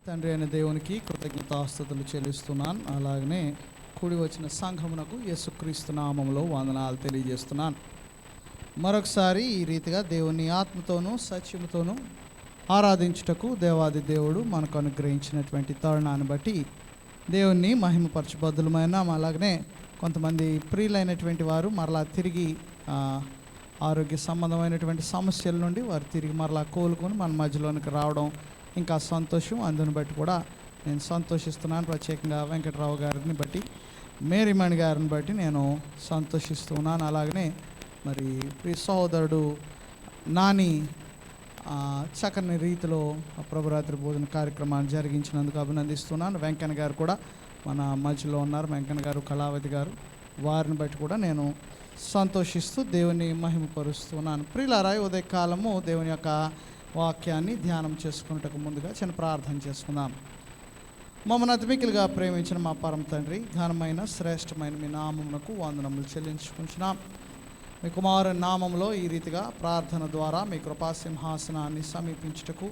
తండ్రి అయిన దేవునికి కృతజ్ఞతాస్తుతులు చెల్లిస్తున్నాను. అలాగనే కూడి వచ్చిన సంఘమునకు యేసుక్రీస్తు నామములో వందనాలు తెలియజేస్తున్నాను. మరొకసారి ఈ రీతిగా దేవుని ఆత్మతోనూ సత్యముతోనూ ఆరాధించుటకు దేవాది దేవుడు మనకు అనుగ్రహించినటువంటి తరుణాన్ని బట్టి దేవుణ్ణి మహిమపరచబద్దులమైన, అలాగనే కొంతమంది ప్రియులైనటువంటి వారు మరలా తిరిగి ఆరోగ్య సంబంధమైనటువంటి సమస్యల నుండి వారు తిరిగి మరలా కోలుకొని మన మధ్యలోనికి రావడం ఇంకా సంతోషం. అందుని బట్టి కూడా నేను సంతోషిస్తున్నాను. ప్రత్యేకంగా వెంకటరావు గారిని బట్టి, మేరీమణి గారిని బట్టి నేను సంతోషిస్తున్నాను. అలాగనే మరి ప్రియ సహోదరుడు నాని చక్కని రీతిలో ప్రభురాత్రి భోజన కార్యక్రమాన్ని జరిగించినందుకు అభినందిస్తున్నాను. వెంకన్న గారు కూడా మన మధ్యలో ఉన్నారు. వెంకన్న గారు, కళావతి గారు, వారిని బట్టి కూడా నేను సంతోషిస్తూ దేవుని మహిమపరుస్తున్నాను. ప్రియులారా, ఉదయకాలము దేవుని యొక్క వాక్యాన్ని ధ్యానం చేసుకున్నటకు ముందుగా చిన్న ప్రార్థన చేసుకుందాం. మమ్మల్ని అతిమికిలుగా ప్రేమించిన మా పరమ తండ్రి, ఘనమైన శ్రేష్టమైన మీ నామమునకు వందనములు చెల్లించుకుంటున్నాం. మీ కుమారుని నామంలో ఈ రీతిగా ప్రార్థన ద్వారా మీ కృపాసింహాసనాన్ని సమీపించుటకు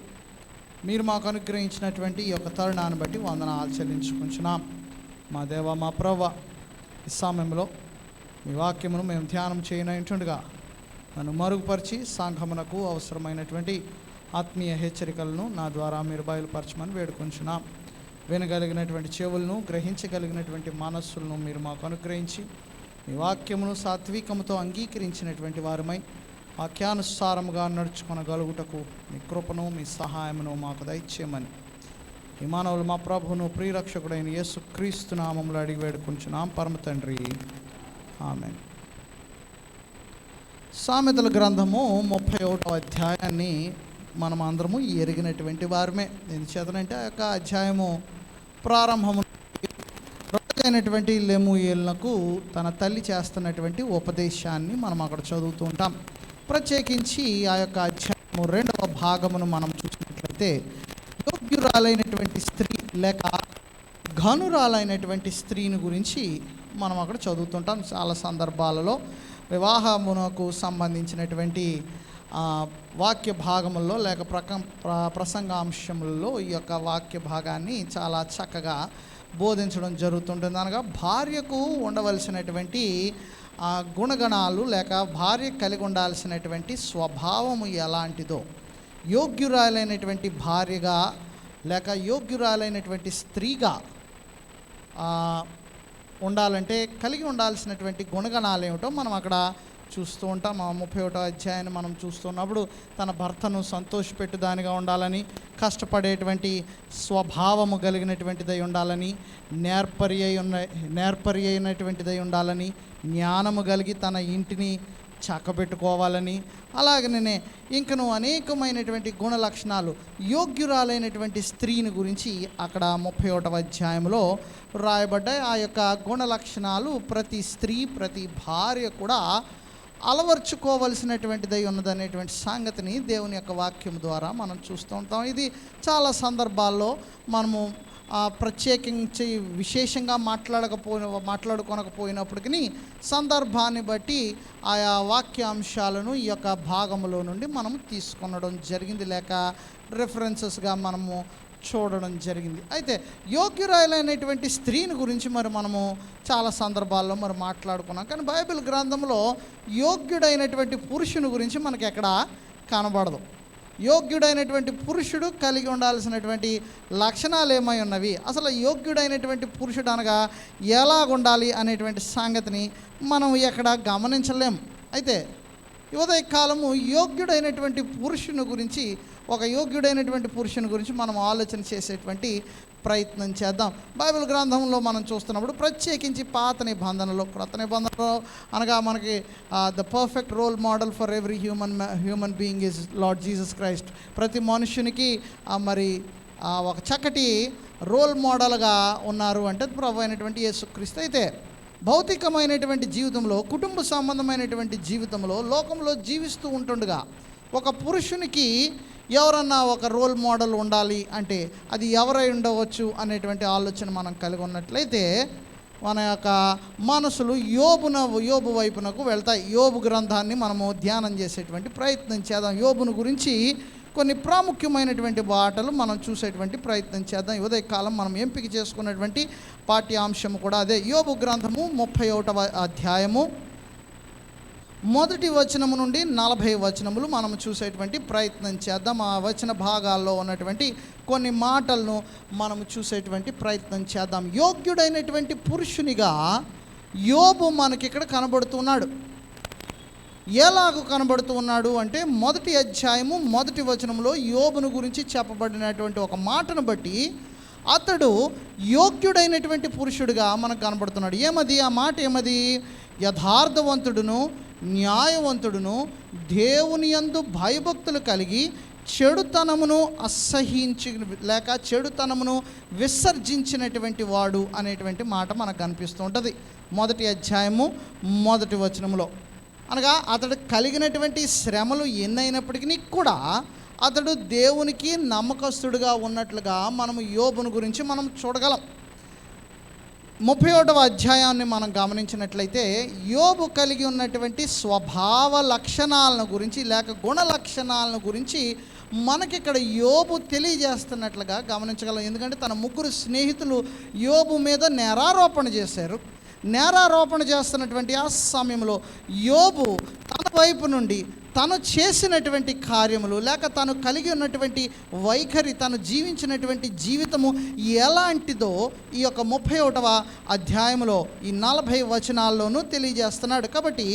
మీరు మాకు అనుగ్రహించినటువంటి ఈ యొక్క తరుణాన్ని బట్టి వందనాలు చెల్లించుకుంటున్నాం. మా దేవ, మా ప్రభువా, ఈ సమయంలో మీ వాక్యమును మేము ధ్యానం చేయనట్టుండగా నన్ను మరుగుపరిచి సంఘమునకు అవసరమైనటువంటి ఆత్మీయ హెచ్చరికలను నా ద్వారా మీరు బయలుపరచమని వేడుకొంచున్నాం. వినగలిగినటువంటి చెవులను, గ్రహించగలిగినటువంటి మనస్సులను మీరు మాకు అనుగ్రహించి మీ వాక్యమును సాత్వికముతో అంగీకరించినటువంటి వారమై వాక్యానుసారముగా నడుచుకొనగలుగుటకు మీ కృపను, మీ సహాయమును మాకు దయచేయమని ఈ మానవులు మా ప్రభువును ప్రియరక్షకుడైన యేసుక్రీస్తు నామములో అడిగి వేడుకొంచున్నాం పరమ తండ్రి, ఆమేన్. సామెతల గ్రంథము 31వ అధ్యాయాన్ని మనం అందరము ఎరిగినటువంటి వారమే. నేను చేతనంటే ఆ యొక్క అధ్యాయము ప్రారంభము అయినటువంటి లెమూయేలునకు తన తల్లి చేస్తున్నటువంటి ఉపదేశాన్ని మనం అక్కడ చదువుతూ ఉంటాం. ప్రత్యేకించి ఆ యొక్క అధ్యాయము 2వ భాగమును మనం చూసినట్లయితే యోగ్యురాలైనటువంటి స్త్రీ లేక ఘనురాలైనటువంటి స్త్రీని గురించి మనం అక్కడ చదువుతుంటాం. చాలా సందర్భాలలో వివాహమునకు సంబంధించినటువంటి వాక్య భాగముల్లో లేక ప్రసంగాంశములలో ఈ యొక్క వాక్య భాగాన్ని చాలా చక్కగా బోధించడం జరుగుతుంటుంది. అనగా భార్యకు ఉండవలసినటువంటి గుణగణాలు లేక భార్య కలిగి ఉండాల్సినటువంటి స్వభావము ఎలాంటిదో, యోగ్యురాలైనటువంటి భార్యగా లేక యోగ్యురాలైనటువంటి స్త్రీగా ఉండాలంటే కలిగి ఉండాల్సినటువంటి గుణగణాలు ఏమిటో మనం అక్కడ చూస్తూ ఉంటాం. 31వ అధ్యాయాన్ని మనం చూస్తున్నప్పుడు తన భర్తను సంతోషపెట్టుదానిగా ఉండాలని, కష్టపడేటువంటి స్వభావము కలిగినటువంటిదై ఉండాలని, నేర్పరి అయినటువంటిదై ఉండాలని, జ్ఞానము కలిగి తన ఇంటిని చక్కబెట్టుకోవాలని, అలాగనే ఇంకను అనేకమైనటువంటి గుణ లక్షణాలు యోగ్యురాలైనటువంటి స్త్రీని గురించి అక్కడ 31వ అధ్యాయంలో రాయబడ్డాయి. ఆ యొక్క గుణ లక్షణాలు ప్రతి స్త్రీ, ప్రతి భార్య కూడా అలవర్చుకోవలసినటువంటిదై ఉన్నదనేటువంటి సంగతిని దేవుని యొక్క వాక్యం ద్వారా మనం చూస్తూ ఉంటాం. ఇది చాలా సందర్భాల్లో మనము ప్రత్యేకించి విశేషంగా మాట్లాడుకోనకపోయినప్పటికీ సందర్భాన్ని బట్టి ఆయా వాక్యాంశాలను ఈ యొక్క భాగంలో నుండి మనము తీసుకొనడం జరిగింది, లేక రెఫరెన్సెస్గా మనము చూడడం జరిగింది. అయితే యోగ్యురాలైనటువంటి స్త్రీని గురించి మనము చాలా సందర్భాల్లో మాట్లాడుకున్నాం. కానీ బైబిల్ గ్రంథంలో యోగ్యుడైనటువంటి పురుషుని గురించి మనకి ఎక్కడ కనబడదు. యోగ్యుడైనటువంటి పురుషుడు కలిగి ఉండాల్సినటువంటి లక్షణాలు ఏమై ఉన్నవి, అసలు యోగ్యుడైనటువంటి పురుషుడు అనగా ఎలాగుండాలి అనేటువంటి సంగతిని మనం ఎక్కడ గమనించలేం. అయితే ఉదయకాలము యోగ్యుడైనటువంటి పురుషుని గురించి, ఒక యోగ్యుడైనటువంటి పురుషుని గురించి మనం ఆలోచన చేసేటువంటి ప్రయత్నం చేద్దాం. బైబిల్ గ్రంథంలో మనం చూస్తున్నప్పుడు ప్రత్యేకించి పాత నిబంధనలో, క్రొత్త నిబంధనలో అనగా మనకి the perfect role model for every human being is Lord Jesus Christ. ప్రతి మనుషునికి ఒక చక్కటి రోల్ మోడల్గా ఉన్నారు అంటే ప్రభు అయినటువంటి యేసుక్రీస్తు. అయితే భౌతికమైనటువంటి జీవితంలో, కుటుంబ సంబంధమైనటువంటి జీవితంలో, లోకంలో జీవిస్తూ ఉంటుండగా ఒక పురుషునికి ఎవరన్నా ఒక రోల్ మోడల్ ఉండాలి అంటే అది ఎవరై ఉండవచ్చు అనేటువంటి ఆలోచన మనం కలిగి ఉన్నట్లయితే మన యొక్క మనసులు యోబు వైపునకు వెళ్తాయి. యోబు గ్రంథాన్ని మనము ధ్యానం చేసేటువంటి ప్రయత్నం చేద్దాం. యోబును గురించి కొన్ని ప్రాముఖ్యమైనటువంటి మాటలు మనం చూసేటువంటి ప్రయత్నం చేద్దాం. ఉదయకాలం మనం ఎంపిక చేసుకున్నటువంటి పాఠ్యాంశము కూడా అదే. యోబు గ్రంథము 31వ అధ్యాయము 1 వచనము నుండి 40 వచనములు మనం చూసేటువంటి ప్రయత్నం చేద్దాం. ఆ వచన భాగాల్లో ఉన్నటువంటి కొన్ని మాటలను మనం చూసేటువంటి ప్రయత్నం చేద్దాం. యోగ్యుడైనటువంటి పురుషునిగా యోబు మనకి ఇక్కడ కనబడుతున్నాడు. ఎలాగూ కనబడుతూ ఉన్నాడు అంటే 1వ అధ్యాయము 1వ వచనంలో యోబును గురించి చెప్పబడినటువంటి ఒక మాటను బట్టి అతడు యోగ్యుడైనటువంటి పురుషుడిగా మనకు కనబడుతున్నాడు. ఏమది ఆ మాట? ఏమది? యథార్థవంతుడును న్యాయవంతుడును దేవుని యందు భయభక్తులు కలిగి చెడుతనమును అసహించి లేక చెడుతనమును విసర్జించినటువంటి వాడు అనేటువంటి మాట మనకు కనిపిస్తూ ఉంటుంది 1వ అధ్యాయము 1వ వచనంలో. అనగా అతడు కలిగినటువంటి శ్రమలు ఎన్నైనప్పటికీ కూడా అతడు దేవునికి నమ్మకస్తుడుగా ఉన్నట్లుగా మనము యోబును గురించి మనం చూడగలం. 31వ అధ్యాయాన్ని మనం గమనించినట్లయితే యోబు కలిగి ఉన్నటువంటి స్వభావ లక్షణాలను గురించి లేక గుణ లక్షణాలను గురించి మనకిక్కడ యోబు తెలియజేస్తున్నట్లుగా గమనించగలం. ఎందుకంటే తన 3 స్నేహితులు యోబు మీద నేరారోపణ చేశారు. నేరారోపణ చేస్తున్నటువంటి ఆ సమయంలో యోబు తన వైపు నుండి తను చేసినటువంటి కార్యములు లేక తను కలిగి ఉన్నటువంటి వైఖరి, తను జీవించినటువంటి జీవితము ఎలాంటిదో ఈ యొక్క 31వ అధ్యాయంలో ఈ 40 వచనాల్లోనూ తెలియజేస్తున్నాడు. కాబట్టి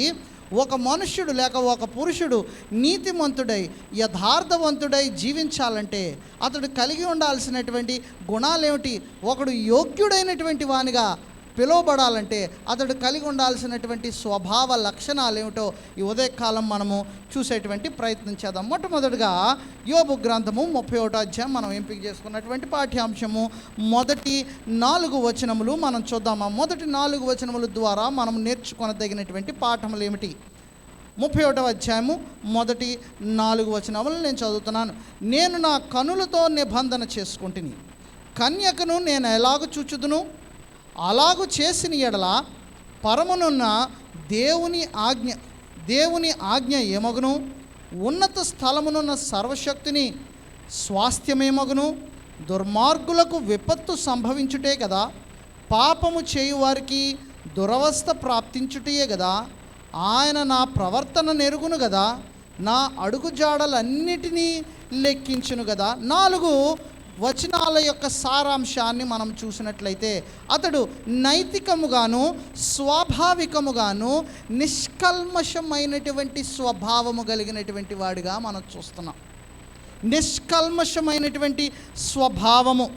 ఒక మనుష్యుడు లేక ఒక పురుషుడు నీతిమంతుడై యథార్థవంతుడై జీవించాలంటే అతడు కలిగి ఉండాల్సినటువంటి గుణాలేమిటి? ఒకడు యోగ్యుడైనటువంటి వానిగా పిలువబడాలంటే అతడు కలిగి ఉండాల్సినటువంటి స్వభావ లక్షణాలు ఏమిటో ఈ ఉదయకాలం మనము చూసేటువంటి ప్రయత్నం చేద్దాం. మొట్టమొదటిగా యోబు గ్రంథము 31వ అధ్యాయం మనం ఎంపిక చేసుకున్నటువంటి పాఠ్యాంశము మొదటి 4 వచనములు మనం చూద్దాం. ఆ మొదటి 4 వచనముల ద్వారా మనం నేర్చుకొనదగినటువంటి పాఠములు ఏమిటి? 31వ అధ్యాయము మొదటి 4 వచనములు నేను చదువుతున్నాను. నేను నా కనులతో నిబంధన చేసుకుంటుని కన్యకను నేను ఎలాగూ చూచుదును, అలాగూ చేసిన ఎడల పరమునున్న దేవుని ఆజ్ఞ ఏమగును? ఉన్నత స్థలమునున్న సర్వశక్తిని స్వాస్థ్యమేమగును? దుర్మార్గులకు విపత్తు సంభవించుటే కదా, పాపము చేయువారికి దురవస్థ ప్రాప్తించుటయే కదా. ఆయన నా ప్రవర్తన నెరుగును కదా, నా అడుగుజాడలన్నిటినీ లెక్కించును కదా. 4 వచనాల యొక్క సారాంశాన్ని మనం చూసినట్లయితే అతడు నైతికముగాను స్వాభావికముగాను నిష్కల్మషమైనటువంటి స్వభావము కలిగినటువంటి వాడిగా మనం చూస్తున్నాం. నిష్కల్మషమైనటువంటి స్వభావము.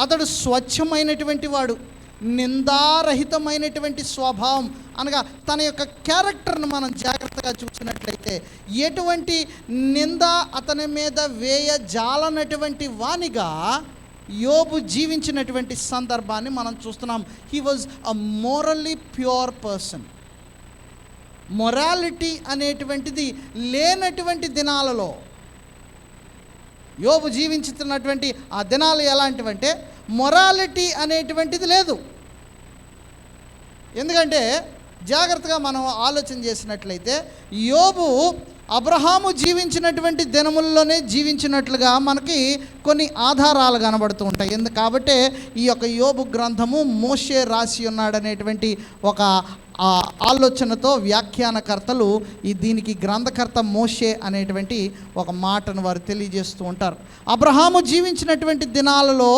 అతడు స్వచ్ఛమైనటువంటి వాడు, నిందారహితమైనటువంటి స్వభావం. అనగా తన యొక్క క్యారెక్టర్ను మనం జాగ్రత్తగా చూసినట్లయితే ఎటువంటి నింద అతని మీద వేయజాలనటువంటి వానిగా యోబు జీవించినటువంటి సందర్భాన్ని మనం చూస్తున్నాం. He was a morally pure person. Morality అనేటువంటిది లేనటువంటి దినాలలో యోబు జీవించుతున్నటువంటి ఆ దినాలు ఎలాంటివంటే మొరాలిటీ అనేటువంటిది లేదు. ఎందుకంటే జాగ్రత్తగా మనం ఆలోచన చేసినట్లయితే యోబు అబ్రహాము జీవించినటువంటి దినముల్లోనే జీవించినట్లుగా మనకి కొన్ని ఆధారాలు కనబడుతూ ఉంటాయి. కాబట్టి ఈ యొక్క యోబు గ్రంథము మోషే రాసి ఉన్నాడనేటువంటి ఒక ఆలోచనతో వ్యాఖ్యానకర్తలు దీనికి గ్రంథకర్త మోషే అనేటువంటి ఒక మాటను వారు తెలియజేస్తూ ఉంటారు. అబ్రహాము జీవించినటువంటి దినాలలో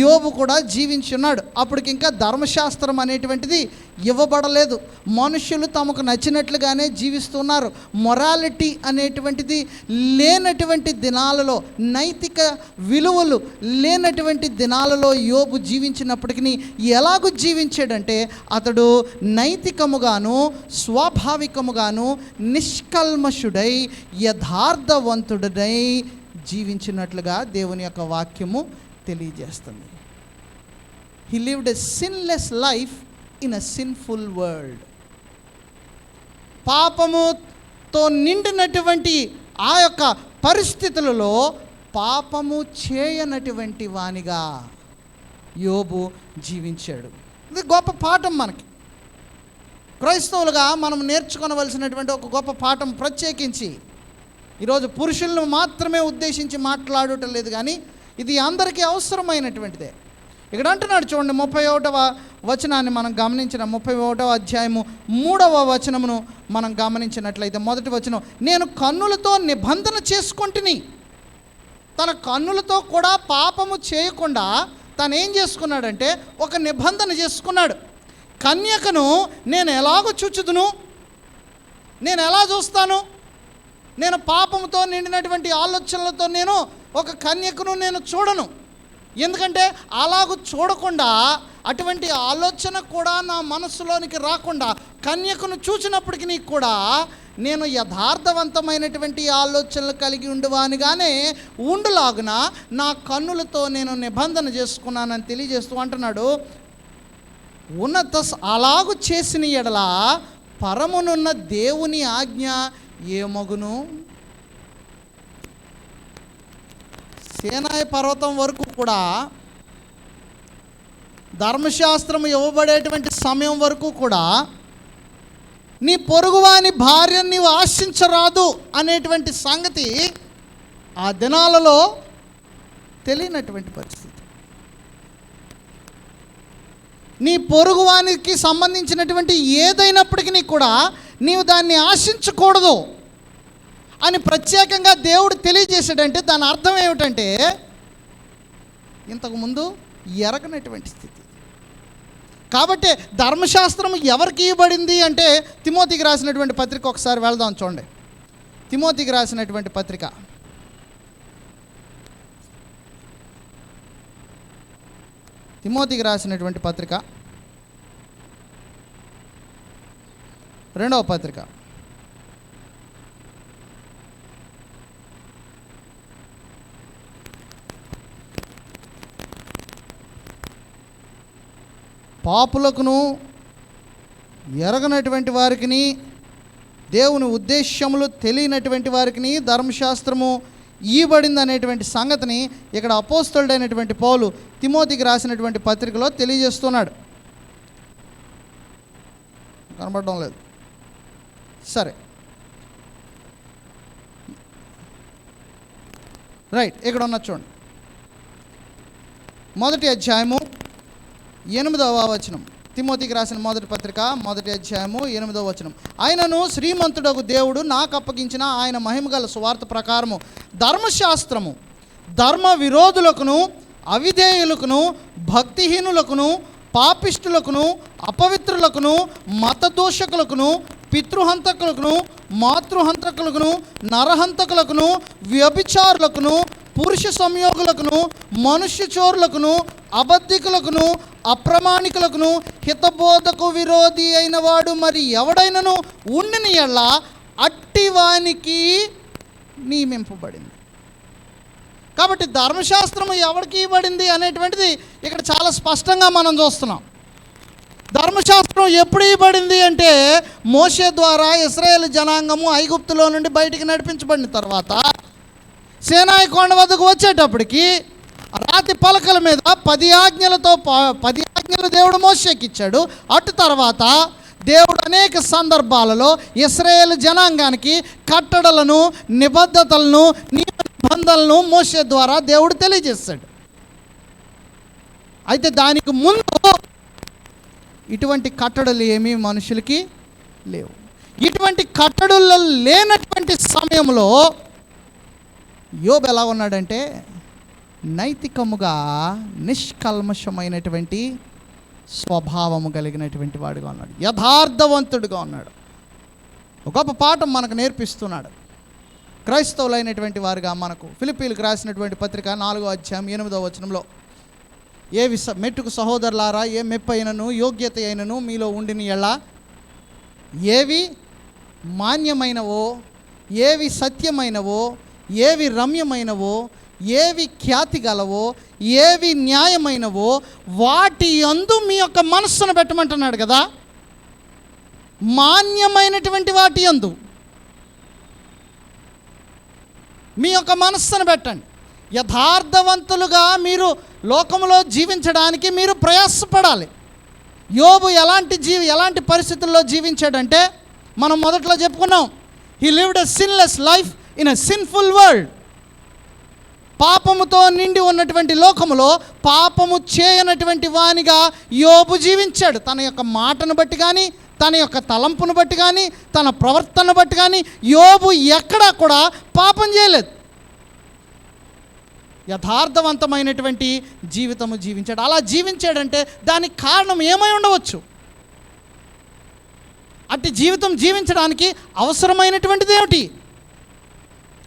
యోబు కూడా జీవించి ఉన్నాడు. అప్పటికి ఇంకా ధర్మశాస్త్రం అనేటువంటిది ఇవ్వబడలేదు. మనుషులు తమకు నచ్చినట్లుగానే జీవిస్తున్నారు. మొరాలిటీ అనేటువంటిది లేనటువంటి దినాలలో, నైతిక విలువలు లేనటువంటి దినాలలో యోబు జీవించినప్పటికీ ఎలాగూ జీవించాడంటే అతడు నైతికముగాను స్వాభావికముగాను నిష్కల్మషుడై యథార్థవంతుడై జీవించినట్లుగా దేవుని యొక్క వాక్యము తెలియజేస్తుంది. He lived a sinless life in a sinful world. పాపముతో నిండినటువంటి ఆ యొక్క పరిస్థితులలో పాపము చేయనటువంటి వానిగా యోబు జీవించాడు. ఇది గొప్ప పాఠం మనకి. క్రైస్తవులుగా మనం నేర్చుకోవలసినటువంటి ఒక గొప్ప పాఠం. ప్రత్యేకించి ఈరోజు పురుషులను మాత్రమే ఉద్దేశించి మాట్లాడటం లేదు, కానీ ఇది అందరికీ అవసరమైనటువంటిదే. ఇక్కడ అంటున్నాడు చూడండి, 31వ వచనాన్ని మనం గమనించిన 31వ అధ్యాయము 3వ వచనమును మనం గమనించినట్లయితే, మొదటి వచనం, నేను కన్నులతో నిబంధన చేసుకుంటుని. తన కన్నులతో కూడా పాపము చేయకుండా తను ఏం చేసుకున్నాడంటే ఒక నిబంధన చేసుకున్నాడు. కన్యకను నేను ఎలాగో చూచుదును, నేను ఎలా చూస్తాను, నేను పాపముతో నిండినటువంటి ఆలోచనలతో నేను ఒక కన్యకను నేను చూడను. ఎందుకంటే అలాగూ చూడకుండా, అటువంటి ఆలోచన కూడా నా మనస్సులోనికి రాకుండా కన్యకను చూసినప్పటికీ కూడా నేను యథార్థవంతమైనటువంటి ఆలోచనలు కలిగి ఉండేవానిగానే ఉండులాగున నా కన్నులతో నేను నిబంధన చేసుకున్నానని తెలియజేస్తూ అంటున్నాడు. అలాగు చేసిన ఎడల పరమునున్న దేవుని ఆజ్ఞ ఏమగును? సీనాయి పర్వతం వరకు కూడా, ధర్మశాస్త్రం ఇవ్వబడేటువంటి సమయం వరకు కూడా నీ పొరుగువాని భార్యను నీవు ఆశించరాదు అనేటువంటి సంగతి ఆ దినాలలో తెలియనటువంటి పరిస్థితి. నీ పొరుగువానికి సంబంధించినటువంటి ఏదైనప్పటికీ కూడా నీవు దాన్ని ఆశించకూడదు అని ప్రత్యేకంగా దేవుడు తెలియజేశాడంటే దాని అర్థం ఏమిటంటే ఇంతకుముందు ఎరగనటువంటి స్థితి. కాబట్టి ధర్మశాస్త్రం ఎవరికి ఇవ్వబడింది అంటే, తిమోతికి రాసినటువంటి పత్రిక ఒకసారి వెళ్దాం చూడండి. తిమోతికి రాసినటువంటి పత్రిక రెండవ పత్రిక పాపులకును ఎరగనటువంటి వారికి, దేవుని ఉద్దేశ్యములు తెలియనటువంటి వారికి ధర్మశాస్త్రము ఇవ్వబడింది అనేటువంటి సంగతిని ఇక్కడ అపోస్తలుడైనటువంటి పౌలు తిమోతికి రాసినటువంటి పత్రికలో తెలియజేస్తున్నాడు. కనబడడం లేదు, సరే రైట్. ఇక్కడ ఉన్న చూడండి, మొదటి అధ్యాయము 8వ వచనం. తిమోతికి రాసిన మొదటి పత్రిక 1వ అధ్యాయము 8వ వచనం. ఆయనను శ్రీమంతుడగు దేవుడు నాకు అప్పగించిన ఆయన మహిమగల సువార్త ప్రకారము ధర్మశాస్త్రము ధర్మ విరోధులకును, అవిధేయులకును, భక్తిహీనులకును, పాపిష్టులకును, అపవిత్రులకును, మతదోషకులకును, పితృహంతకులకును, మాతృహంతకులకును, నరహంతకులకును, వ్యభిచారులకును, పురుష సంయోగులకును, మనుష్య చోరులకును, అబద్ధికులకును, అప్రమాణికులకును, హితబోధకు విరోధి అయిన వాడు మరి ఎవడైనను ఉండిన ఎడల అట్టివానికి నియమింపబడింది. కాబట్టి ధర్మశాస్త్రము ఎవరికి ఇవ్వబడింది అనేటువంటిది ఇక్కడ చాలా స్పష్టంగా మనం చూస్తున్నాం. ధర్మశాస్త్రం ఎప్పుడు ఇవ్వబడింది అంటే, మోషే ద్వారా ఇశ్రాయేలు జనాంగము ఐగుప్తులో నుండి బయటికి నడిపించబడిన తర్వాత సీనాయి కొండ వద్దకు వచ్చేటప్పటికి రాతి పలకల మీద 10 ఆజ్ఞలు దేవుడు మోషేకి ఇచ్చాడు. అటు తర్వాత దేవుడు అనేక సందర్భాలలో ఇశ్రాయేలు జనాంగానికి కట్టడలను, నిబద్ధతలను, నిబంధనలను మోషే ద్వారా దేవుడు తెలియజేస్తాడు. అయితే దానికి ముందు ఇటువంటి కట్టడలు ఏమీ మనుషులకి లేవు. ఇటువంటి కట్టడలు లేనటువంటి సమయంలో యోబు ఎలా ఉన్నాడంటే నైతికముగా నిష్కల్మషమైనటువంటి స్వభావము కలిగినటువంటి వాడుగా ఉన్నాడు, యథార్థవంతుడుగా ఉన్నాడు. ఒక గొప్ప పాఠం మనకు నేర్పిస్తున్నాడు. క్రైస్తవులైనటువంటి వారుగా మనకు ఫిలిప్పీలకు రాసినటువంటి పత్రిక 4వ అధ్యాయం 8వ వచనంలో, ఏవి మెట్టుకు సహోదరులారా, ఏ మెప్పైనను యోగ్యత అయినను మీలో ఉండిన ఎడల, ఏవి మాన్యమైనవో, ఏవి సత్యమైనవో, ఏవి రమ్యమైనవో, ఏవి ఖ్యాతి గలవో, ఏవి న్యాయమైనవో వాటి యందు మీ యొక్క మనస్సును పెట్టమంటున్నాడు కదా. మాన్యమైనటువంటి వాటి యందు మీ యొక్క మనస్సును పెట్టండి. యథార్థవంతులుగా మీరు లోకంలో జీవించడానికి మీరు ప్రయాసపడాలి. యోబు ఎలాంటి పరిస్థితుల్లో జీవించాడంటే మనం మొదట్లో చెప్పుకున్నాం. He lived a sinless life in a sinful world, పాపముతో నిండి ఉన్నటువంటి లోకములో పాపము చేయనటువంటి వానిగా యోబు జీవించాడు. తన యొక్క మాటను బట్టి కానీ, తన యొక్క తలంపును బట్టి కానీ, తన ప్రవర్తనను బట్టి కానీ యోబు ఎక్కడా కూడా పాపం చేయలేదు. యథార్థవంతమైనటువంటి జీవితము జీవించాడు. అలా జీవించాడంటే దానికి కారణం ఏమై ఉండవచ్చు? అట్టి జీవితం జీవించడానికి అవసరమైనటువంటిది ఏమిటి?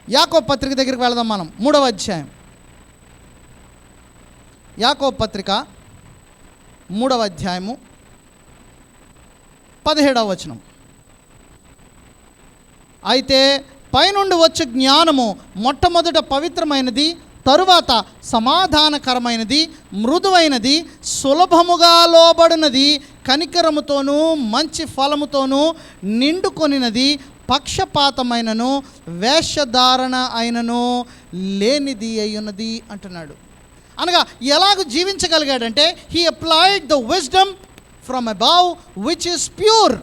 యాకోబు పత్రిక దగ్గరికి వెళదాం మనం. 3వ అధ్యాయం, యాకోబు పత్రిక 3వ అధ్యాయము 17వ వచనం. అయితే పైనుండి వచ్చు జ్ఞానము మొట్టమొదట పవిత్రమైనది, తరువాత సమాధానకరమైనది, మృదువైనది, సులభముగా లోబడినది, కనికరముతోనూ మంచి ఫలముతోనూ నిండుకొనినది, పక్షపాతమైనను వేషధారణ అయినను లేనిది అయ్యున్నది అంటున్నాడు. అనగా ఎలాగ జీవించగలిగాడంటే he applied the wisdom from above which is pure.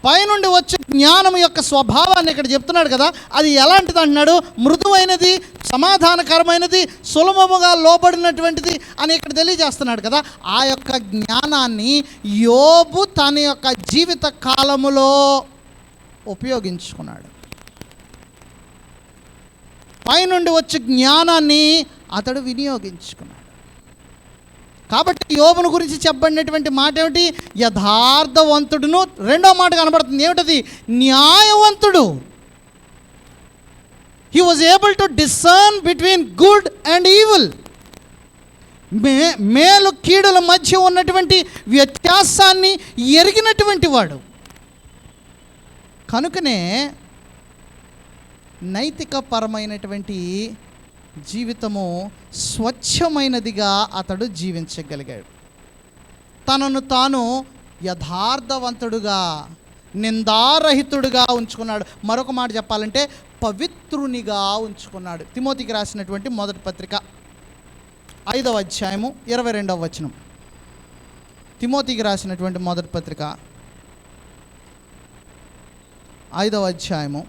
పైనుండి వచ్చే జ్ఞానం యొక్క స్వభావాన్ని ఇక్కడ చెప్తున్నాడు కదా, అది ఎలాంటిది అంటున్నాడు? మృదువైనది, సమాధానకరమైనది, సులభముగా లోబడినటువంటిది అని ఇక్కడ తెలియజేస్తున్నాడు కదా. ఆ యొక్క జ్ఞానాన్ని యోబు తన యొక్క జీవిత కాలములో ఉపయోగించుకున్నాడు. పైనుండి వచ్చే జ్ఞానాన్ని అతడు వినియోగించుకున్నాడు. కాబట్టి యోబును గురించి చెప్పబడినటువంటి మాట ఏమిటి? యథార్థవంతుడును. రెండో మాట కనబడుతుంది, ఏమిటది? న్యాయవంతుడు. He was able to discern between good and evil. మేలు కీడుల మధ్య ఉన్నటువంటి వ్యత్యాసాన్ని ఎరిగినటువంటి వాడు. కనుకనే నైతికపరమైనటువంటి జీవితము స్వచ్ఛమైనదిగా అతడు జీవించగలిగాడు. తనను తాను యథార్థవంతుడుగా, నిందారహితుడుగా ఉంచుకున్నాడు. మరొక మాట చెప్పాలంటే పవిత్రునిగా ఉంచుకున్నాడు. తిమోతికి రాసినటువంటి మొదటి పత్రిక 5వ అధ్యాయము 22వ వచనం. తిమోతికి రాసినటువంటి మొదటి పత్రిక 5వ అధ్యాయము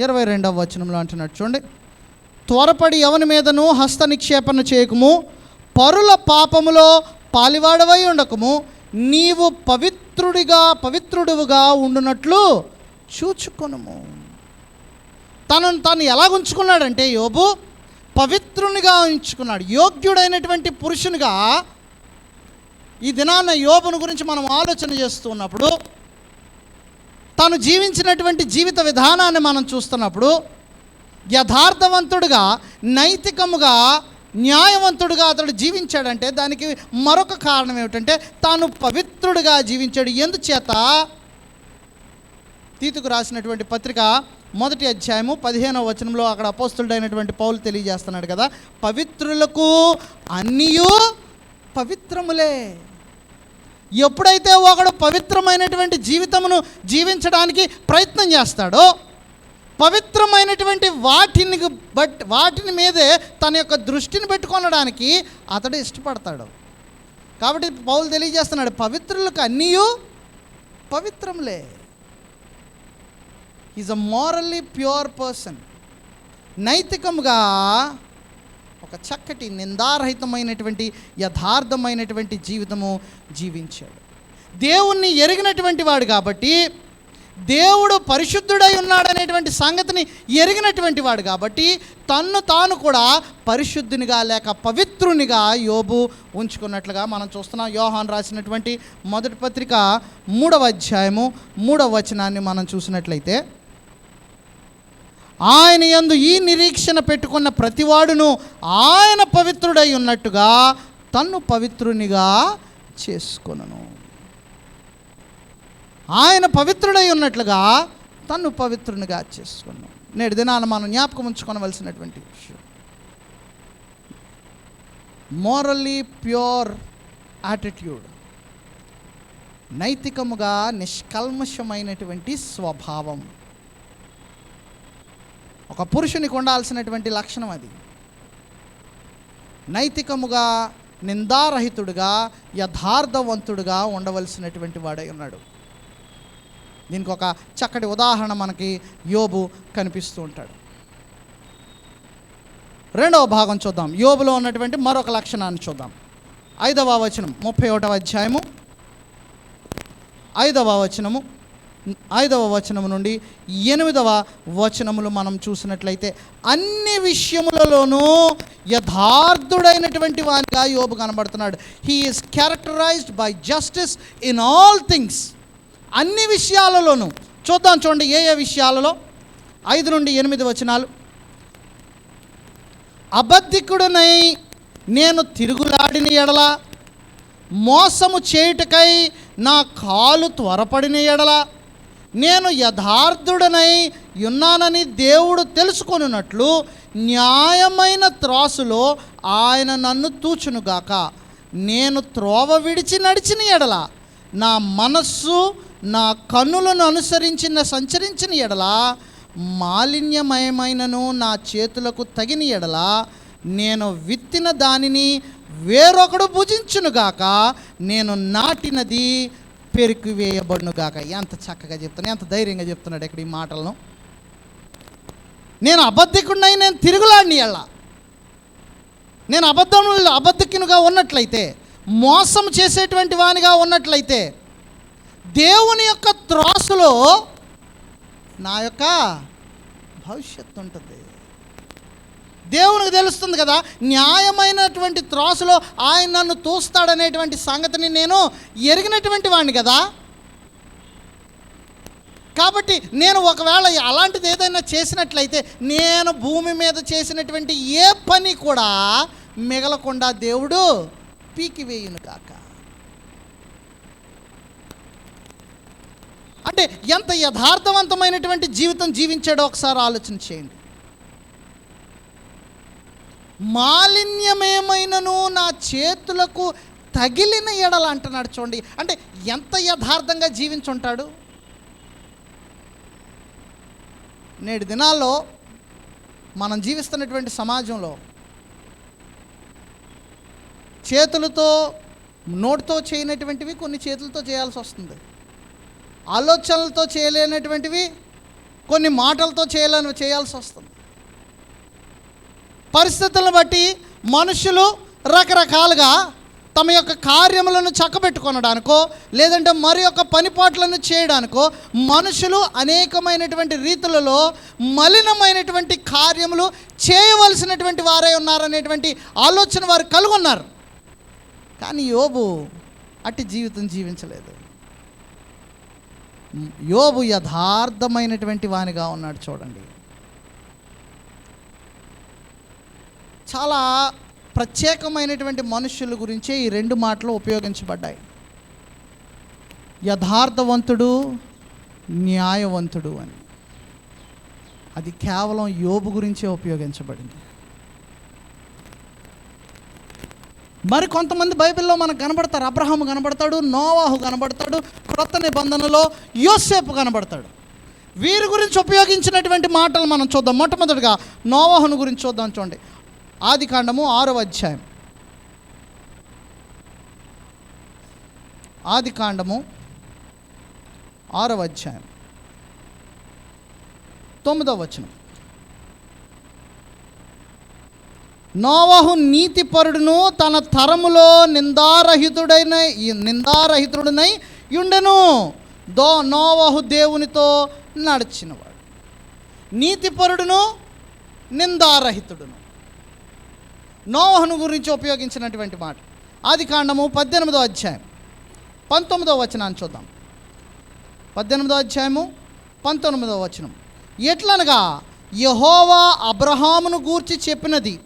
22వ వచనంలో అంటున్నాడు, చూడండి. త్వరపడి ఎవని మీదను హస్త నిక్షేపణ చేయకము, పరుల పాపములో పాలివాడవై ఉండకము, నీవు పవిత్రుడుగా ఉండునట్లు చూచుకొనుము. తనను తాను ఎలా ఉంచుకున్నాడంటే యోబు పవిత్రునిగా ఉంచుకున్నాడు. యోగ్యుడైనటువంటి పురుషునిగా ఈ దినాన్న యోబును గురించి మనం ఆలోచన చేస్తున్నప్పుడు, తాను జీవించినటువంటి జీవిత విధానాన్ని మనం చూస్తున్నప్పుడు, యథార్థవంతుడుగా, నైతికముగా, న్యాయవంతుడుగా అతడు జీవించాడంటే దానికి మరొక కారణం ఏమిటంటే తాను పవిత్రుడుగా జీవించాడు. ఎందుచేత? తీతుకు రాసినటువంటి పత్రిక 1వ అధ్యాయము 15వ వచనంలో అక్కడ అపోస్తులుడైనటువంటి పౌలు తెలియజేస్తున్నాడు కదా, పవిత్రులకు అన్నీయు పవిత్రములే. ఎప్పుడైతే ఒకడు పవిత్రమైనటువంటి జీవితమును జీవించడానికి ప్రయత్నం చేస్తాడో, పవిత్రమైనటువంటి వాటిని మీదే తన యొక్క దృష్టిని పెట్టుకొనడానికి అతడు ఇష్టపడతాడు. కాబట్టి పౌలు తెలియజేస్తున్నాడు, పవిత్రులకు అన్నీయు పవిత్రములే. Is a morally pure person. నైతికముగా ఒక చక్కటి నిందారహితమైనటువంటి యథార్థమైనటువంటి జీవితము జీవించాడు. దేవుణ్ణి ఎరిగినటువంటి వాడు కాబట్టి, దేవుడు పరిశుద్ధుడై ఉన్నాడనేటువంటి సంగతిని ఎరిగినటువంటి వాడు కాబట్టి తన్ను తాను కూడా పరిశుద్ధునిగా లేక పవిత్రునిగా యోబు ఉంచుకున్నట్లుగా మనం చూస్తున్నాం. యోహాను రాసినటువంటి మొదటి పత్రిక 3వ అధ్యాయము 3వ వచనాన్ని మనం చూసినట్లయితే, ఆయన యందు ఈ నిరీక్షణ పెట్టుకున్న ప్రతివాడును ఆయన పవిత్రుడై ఉన్నట్టుగా తన్ను పవిత్రునిగా చేసుకొనును. ఆయన పవిత్రుడై ఉన్నట్లుగా తన్ను పవిత్రునిగా చేసుకున్నాను. నేటి దినాన మనం జ్ఞాపకం ఉంచుకోవలసినటువంటి విషయం, మోరల్లీ ప్యూర్ యాటిట్యూడ్, నైతికముగా నిష్కల్మషమైనటువంటి స్వభావం ఒక పురుషునికి ఉండాల్సినటువంటి లక్షణం. అది నైతికముగా, నిందారహితుడుగా, యథార్థవంతుడుగా ఉండవలసినటువంటి వాడై ఉన్నాడు. దీనికి ఒక చక్కటి ఉదాహరణ మనకి యోబు కనిపిస్తూ ఉంటాడు. రెండవ భాగం చూద్దాం. యోబులో ఉన్నటువంటి మరొక లక్షణాన్ని చూద్దాం. 5వ వచనం, 31వ అధ్యాయము 5వ వచనము నుండి 8వ వచనములు మనం చూసినట్లయితే, అన్ని విషయములలోనూ యథార్థుడైనటువంటి వానిగా యోబు కనబడుతున్నాడు. He is characterised by justice in all things. అన్ని విషయాలలోనూ చూద్దాం. చూడండి ఏ ఏ విషయాలలో. 5 నుండి 8 వచనాలు. అబద్ధికుడునై నేను తిరుగులాడిన ఎడల, మోసము చేయుటకై నా కాలు త్వరపడిన ఎడల, నేను యథార్థుడనై ఉన్నానని దేవుడు తెలుసుకొనున్నట్లు న్యాయమైన త్రాసులో ఆయన నన్ను తూచునుగాక. నేను త్రోవ విడిచి నడిచిన ఎడల, నా మనస్సు నా కన్నులను అనుసరించిన సంచరించిన ఎడల, మాలిన్యమయమైనను నా చేతులకు తగిన ఎడల, నేను విత్తిన దానిని వేరొకడు భుజించునుగాక, నేను నాటినది పెరికివేయబడునుగాక. ఎంత చక్కగా చెప్తున్నాను, ఎంత ధైర్యంగా చెప్తున్నాడు ఇక్కడ ఈ మాటలను. నేను అబద్ధికుడినై నేను తిరుగులాడిని ఎడల, నేను అబద్ధికునిగా ఉన్నట్లయితే, మోసం చేసేటువంటి వానిగా ఉన్నట్లయితే, దేవుని యొక్క త్రాసులో నా యొక్క భవిష్యత్తు ఉంటుంది. దేవునికి తెలుస్తుంది కదా, న్యాయమైనటువంటి త్రాసులో ఆయన నన్ను తూస్తాడనేటువంటి సంగతిని నేను ఎరిగినటువంటి వాడిని కదా. కాబట్టి నేను ఒకవేళ అలాంటిది ఏదైనా చేసినట్లయితే, నేను భూమి మీద చేసినటువంటి ఏ పని కూడా మిగలకుండా దేవుడు పీకివేయును కాక. అంటే ఎంత యథార్థవంతమైనటువంటి జీవితం జీవించాడో ఒకసారి ఆలోచన చేయండి. మాలిన్యమేమైనను నా చేతులకు తగిలిన ఎడల అంటున్నాడు. చూడండి, అంటే ఎంత యథార్థంగా జీవించుంటాడు. నేటి దినాల్లో మనం జీవిస్తున్నటువంటి సమాజంలో చేతులతో నోటితో చేయనటువంటివి కొన్ని చేతులతో చేయాల్సి వస్తుంది. ఆలోచనలతో చేయలేనటువంటివి కొన్ని మాటలతో చేయాల్సి వస్తుంది. పరిస్థితులను బట్టి మనుషులు రకరకాలుగా తమ యొక్క కార్యములను చక్కబెట్టుకొనడానికో, లేదంటే మరి యొక్క పనిపాట్లను చేయడానికో మనుషులు అనేకమైనటువంటి రీతులలో మలినమైనటువంటి కార్యములు చేయవలసినటువంటి వారే ఉన్నారనేటువంటి ఆలోచన వారు కలిగి ఉన్నారు. కానీ యోబు అట్టి జీవితం జీవించలేదు. యోబు యథార్థమైనటువంటి వానిగా ఉన్నాడు. చూడండి, చాలా ప్రత్యేకమైనటువంటి మనుషుల గురించే ఈ 2 మాటలు ఉపయోగించబడ్డాయి. యథార్థవంతుడు, న్యాయవంతుడు అని. అది కేవలం యోబు గురించే ఉపయోగించబడింది. మరి కొంతమంది బైబిల్లో మనకు కనబడతారు. అబ్రహాము కనబడతాడు, నోవాహు కనబడతాడు, క్రొత్త నిబంధనలో యోసేపు కనబడతాడు. వీరి గురించి ఉపయోగించినటువంటి మాటలు మనం చూద్దాం. మొట్టమొదటిగా నోవాహును గురించి చూద్దాం. చూడండి, ఆదికాండము 6వ అధ్యాయం. ఆదికాండము 6వ అధ్యాయం 9వ వచనం. నోవహు నీతిపరుడును తన తరములో నిందారహితుడనై ఉండెను. నోవహు దేవునితో నడిచినవాడు. నీతిపరుడును, నిందారహితుడును. నోవహును గురించి ఉపయోగించినటువంటి మాట. ఆదికాండము 18వ అధ్యాయం 19వ వచనాన్ని చూద్దాం. 18వ అధ్యాయము 19వ వచనం. ఎట్లనగా యెహోవా అబ్రహామును గూర్చి చెప్పినది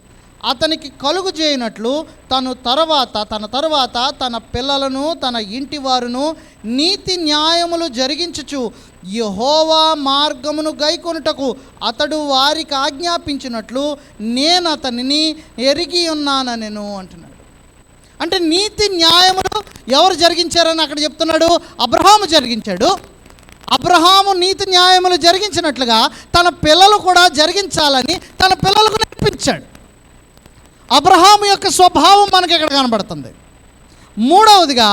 అతనికి కలుగు చేయనట్లు తన తరువాత తన పిల్లలను తన ఇంటి వారును నీతి న్యాయములు జరిగించుచు యెహోవా మార్గమును గైకొనుటకు అతడు వారికి ఆజ్ఞాపించినట్లు నేను అతనిని ఎరిగి ఉన్నానెను అంటున్నాడు. అంటే నీతి న్యాయములు ఎవరు జరిగించారని అక్కడ చెప్తున్నాడు? అబ్రహాము జరిగించాడు. అబ్రహాము నీతి న్యాయములు జరిగించినట్లుగా తన పిల్లలు కూడా జరిగించాలని తన పిల్లలకు నేర్పించాడు. అబ్రహాము యొక్క స్వభావం మనకి ఇక్కడ కనబడుతుంది. మూడవదిగా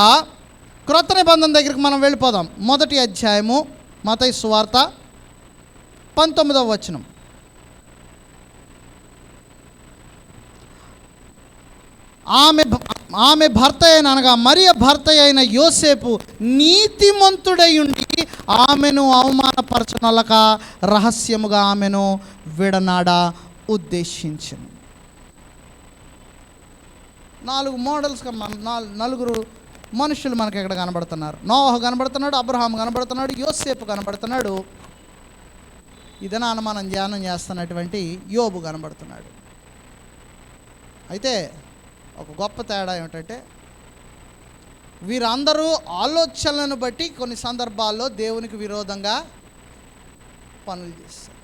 క్రొత్త నిబంధన దగ్గరికి మనం వెళ్ళిపోదాం. 1వ అధ్యాయము మత్తయి సువార్త 19వ వచనం. ఆమె భర్త అయిన, అనగా మరియ భర్త అయిన యోసేపు నీతిమంతుడై ఉండి ఆమెను అవమానపరచనలక రహస్యముగా ఆమెను విడనాడ ఉద్దేశించను. 4 మోడల్స్గా నలుగురు మనుషులు మనకి ఇక్కడ కనబడుతున్నారు. నోవహు కనబడుతున్నాడు, అబ్రహాం కనబడుతున్నాడు, యోసేపు కనబడుతున్నాడు. ఇదనాన మనం ధ్యానం చేస్తున్నటువంటి యోబు కనబడుతున్నాడు. అయితే ఒక గొప్ప తేడా ఏమిటంటే, వీరందరూ ఆలోచనలను బట్టి కొన్ని సందర్భాల్లో దేవునికి విరోధంగా పనులు చేస్తారు.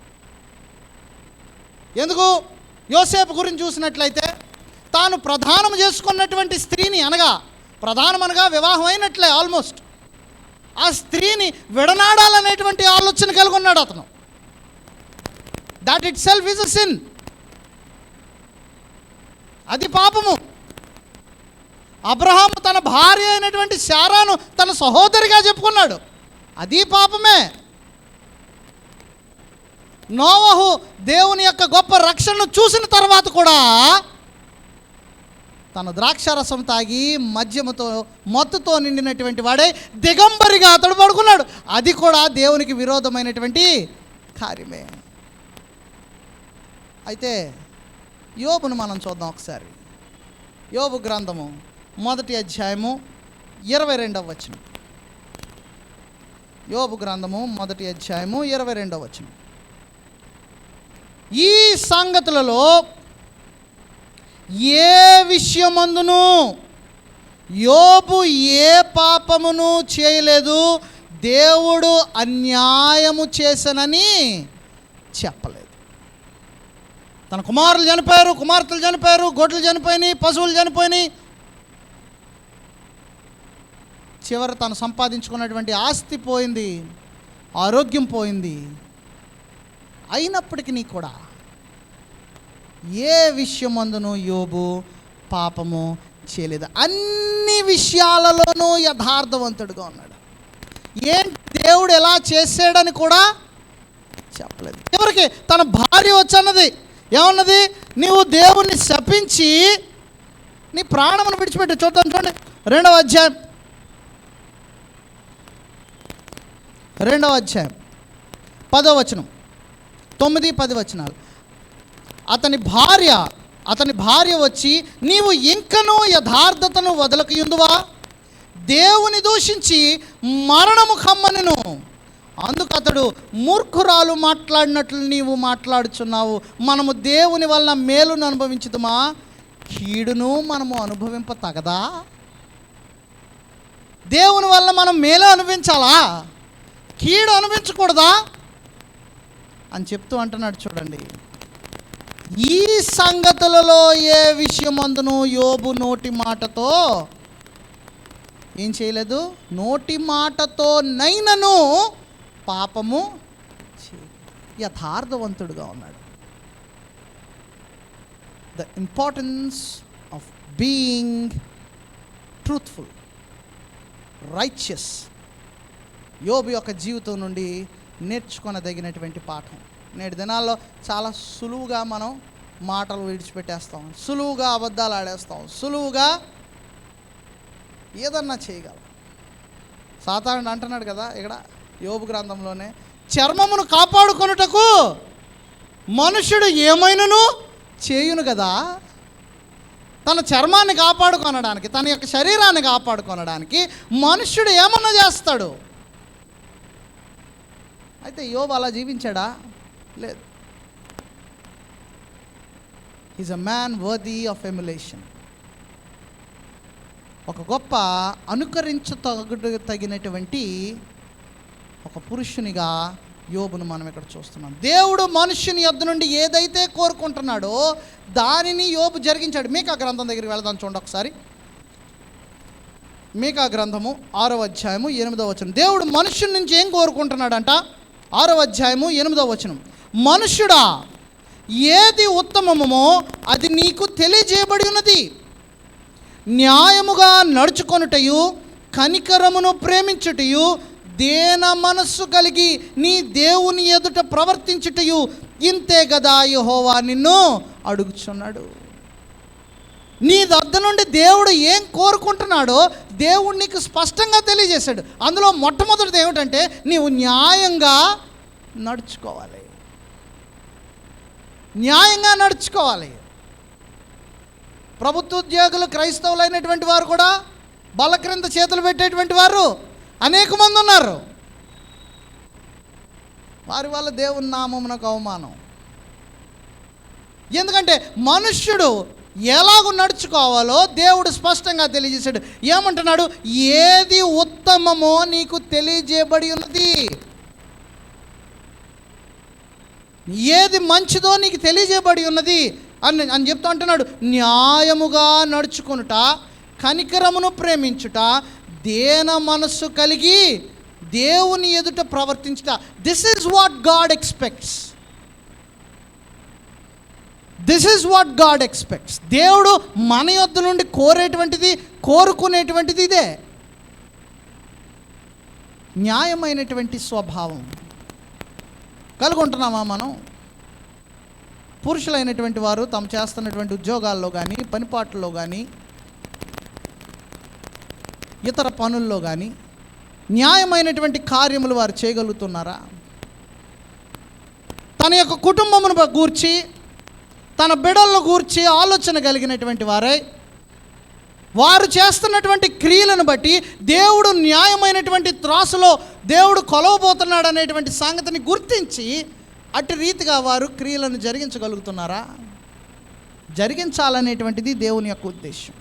ఎందుకు? యోసేపు గురించి చూసినట్లయితే తాను ప్రధానం చేసుకున్నటువంటి స్త్రీని, అనగా ప్రధానమనగా వివాహం అయినట్లే ఆల్మోస్ట్, ఆ స్త్రీని విడనాడాలనేటువంటి ఆలోచన కలిగి ఉన్నాడు అతను. That it self is a sin. అది పాపము. అబ్రహాము తన భార్య అయినటువంటి శారాను తన సహోదరిగా చెప్పుకున్నాడు, అది పాపమే. నోవహు దేవుని యొక్క గొప్ప రక్షణను చూసిన తర్వాత కూడా తన ద్రాక్షారసం తాగి మద్యముతో మత్తుతో నిండినటువంటి వాడే దిగంబరిగా అతడు పడుకున్నాడు. అది కూడా దేవునికి విరోధమైనటువంటి కార్యమే. అయితే యోబును మనం చూద్దాం ఒకసారి. యోబు గ్రంథము 1వ అధ్యాయము 22వ వచనం. యోబు గ్రంథము 1వ అధ్యాయము 22వ వచనం. ఈ సంగతులలో ఏ విషయమందును యోబు ఏ పాపమును చేయలేదు, దేవుడు అన్యాయము చేసనని చెప్పలేదు. తన కుమారులు చనిపోయారు, కుమార్తెలు చనిపోయారు, గొడ్లు చనిపోయినాయి, పశువులు చనిపోయినాయి. చివరి తను సంపాదించుకున్నటువంటి ఆస్తి పోయింది, ఆరోగ్యం పోయింది. అయినప్పటికీ కూడా ఏ విషయమందును యోబు పాపము చేయలేదు. అన్ని విషయాలలోనూ యథార్థవంతుడుగా ఉన్నాడు. ఏంటి దేవుడు ఎలా చేసాడని కూడా చెప్పలేదు. చివరికి తన భార్య వచ్చన్నది, ఏమన్నది? నీవు దేవుణ్ణి శపించి నీ ప్రాణమును విడిచిపెట్టి. చూద్దాం, చూడండి 2వ అధ్యాయం 10వ వచనం, 9-10 వచనాలు. అతని భార్య వచ్చి, నీవు ఇంకనూ యథార్థతను వదలకయుందువా? దేవుని దూషించి మరణము కమ్మనెను. అందుకు అతడు, మూర్ఖురాలు మాట్లాడినట్లు నీవు మాట్లాడుచున్నావు. మనము దేవుని వలన మేలును అనుభవించుదుమా, కీడును మనము అనుభవింప తగదా? దేవుని వల్ల మనం మేలు అనుభవించాలా, కీడు అనుభవించకూడదా అని చెప్తూ అంటున్నాడు. చూడండి, ఈ సంగతులలో ఏ విషయమందును యోబు నోటి మాటతో ఏం చేయలేదు, నోటి మాటతో నైనను పాపము యథార్థవంతుడుగా ఉన్నాడు. The importance of being truthful, righteous. యోబు యొక్క జీవితం నుండి నేర్చుకొనదగినటువంటి పాఠం. నేటి దినాల్లో చాలా సులువుగా మనం మాటలు విడిచిపెట్టేస్తాం, సులువుగా అబద్ధాలు ఆడేస్తాం, సులువుగా ఏదన్నా చేయగలం. సాతానుడు అంటున్నాడు కదా ఇక్కడ యోబు గ్రంథంలోనే, చర్మమును కాపాడుకొనుటకు మనుష్యుడు ఏమైనను చేయును కదా. తన చర్మాన్ని కాపాడుకొనడానికి, తన యొక్క శరీరాన్ని కాపాడుకొనడానికి మనుష్యుడు ఏమన్నా చేస్తాడు. అయితే యోబు అలా జీవించాడా? లేదు. Is a man worthy of emulation. ఒక గొప్ప తగినటువంటి ఒక పురుషునిగా యోబును మనం ఇక్కడ చూస్తున్నాం. దేవుడు మనుష్యుని యొద్ద నుండి ఏదైతే కోరుకుంటున్నాడో దానిని యోబు జరిగించాడు. మీకా గ్రంథం దగ్గరికి వెళదాం, చూడండి ఒకసారి. మీకా గ్రంథము 6వ అధ్యాయము 8వ వచనం. దేవుడు మనుష్యుని నుంచి ఏం కోరుకుంటున్నాడంట? 6వ అధ్యాయము 8వ వచనం. మనుష్యుడా, ఏది ఉత్తమమో అది నీకు తెలియజేయబడి ఉన్నది. న్యాయముగా నడుచుకొనుటయు, కనికరమును ప్రేమించుటయు, దేన మనస్సు కలిగి నీ దేవుని ఎదుట ప్రవర్తించుటయు ఇంతే గదా యెహోవా నిన్ను అడుగుచున్నాడు. నీ దగ్గర నుండి దేవుడు ఏం కోరుకుంటున్నాడో దేవుడు నీకు స్పష్టంగా తెలియజేశాడు. అందులో మొట్టమొదటిది ఏమిటంటే నీవు న్యాయంగా నడుచుకోవాలి. న్యాయంగా నడుచుకోవాలి. ప్రభుత్వ ఉద్యోగులు క్రైస్తవులైనటువంటి వారు కూడా బల్ల క్రింద చేతులు పెట్టేటువంటి వారు అనేక మంది ఉన్నారు. వారి వల్ల దేవుని నామమునకు అవమానం. ఎందుకంటే మనుష్యుడు ఎలాగూ నడుచుకోవాలో దేవుడు స్పష్టంగా తెలియజేశాడు. ఏమంటున్నాడు? ఏది ఉత్తమమో నీకు తెలియజేయబడి ఉన్నది, ఏది మంచిదో నీకు తెలియజేయబడి ఉన్నది అని చెప్తూ అంటున్నాడు. న్యాయముగా నడుచుకొనుట, కనికరమును ప్రేమించుట, దేన మనస్సు కలిగి దేవుని ఎదుట ప్రవర్తించుట. This is what God expects. This is what God expects. దేవుడు మన యొద్ద నుండి కోరేటువంటిది, కోరుకునేటువంటిది ఇదే. న్యాయమైనటువంటి స్వభావం కలిగి ఉంటున్నామా మనం? పురుషులైనటువంటి వారు తాము చేస్తున్నటువంటి ఉద్యోగాల్లో కానీ, పనిపాట్లలో కానీ, ఇతర పనుల్లో కానీ న్యాయమైనటువంటి కార్యములు వారు చేయగలుగుతున్నారా? తన యొక్క కుటుంబమును గూర్చి, తన బిడ్డలను గూర్చి ఆలోచన కలిగినటువంటి వారై వారు చేస్తున్నటువంటి క్రియలను బట్టి దేవుడు న్యాయమైనటువంటి త్రాసులో దేవుడు కొలవబోతున్నాడు అనేటువంటి సంగతిని గుర్తించి అటు రీతిగా వారు క్రియలను జరిగించగలుగుతున్నారా? జరిగించాలనేటువంటిది దేవుని యొక్క ఉద్దేశం.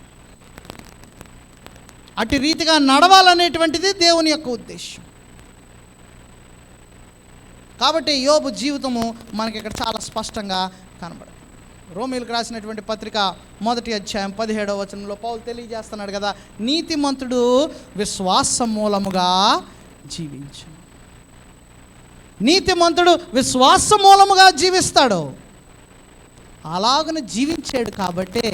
అటు రీతిగా నడవాలనేటువంటిది దేవుని యొక్క ఉద్దేశం. కాబట్టి యోబు జీవితము మనకి ఇక్కడ చాలా స్పష్టంగా కనబడుతుంది. రోమీయులకు రాసినటువంటి పత్రిక 1వ అధ్యాయం 17వ వచనంలో పౌలు తెలియజేస్తున్నాడు కదా, నీతిమంతుడు విశ్వాసం మూలముగా జీవించు. నీతిమంతుడు విశ్వాసం మూలముగా జీవిస్తాడు. అలాగను జీవించాడు కాబట్టే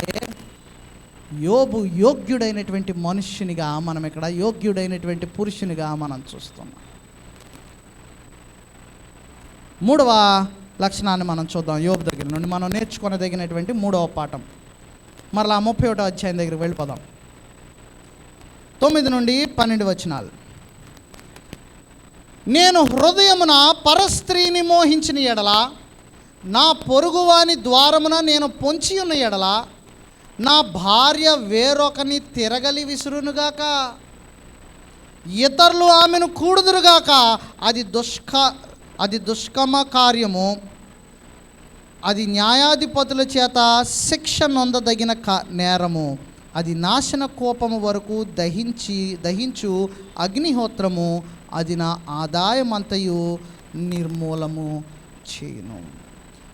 యోబు యోగ్యుడైనటువంటి మనుష్యునిగా మనం ఇక్కడ, యోగ్యుడైనటువంటి పురుషునిగా మనం చూస్తున్నాం. 3వ లక్షణాన్ని మనం చూద్దాం. యోబు దగ్గర నుండి మనం నేర్చుకొనదగినటువంటి 3వ పాఠం. మరలా 31వ అధ్యాయం దగ్గరికి వెళ్ళిపోదాం. 9 నుండి 12 వచనాలు. నేను హృదయమున పరస్త్రీని మోహించిన ఎడల, నా పొరుగువాని ద్వారమున నేను పొంచి ఉన్న ఎడల, నా భార్య వేరొకని తిరగలి విసురునుగాక, ఇతరులు ఆమెను కూడుదురుగాక. అది దుష్కమ కార్యము, అది న్యాయాధిపతుల చేత శిక్ష నొందదగిన నేరము, అది నాశన కోపము వరకు దహించు అగ్నిహోత్రము, అది నా ఆదాయమంతయు నిర్మూలము చేయును.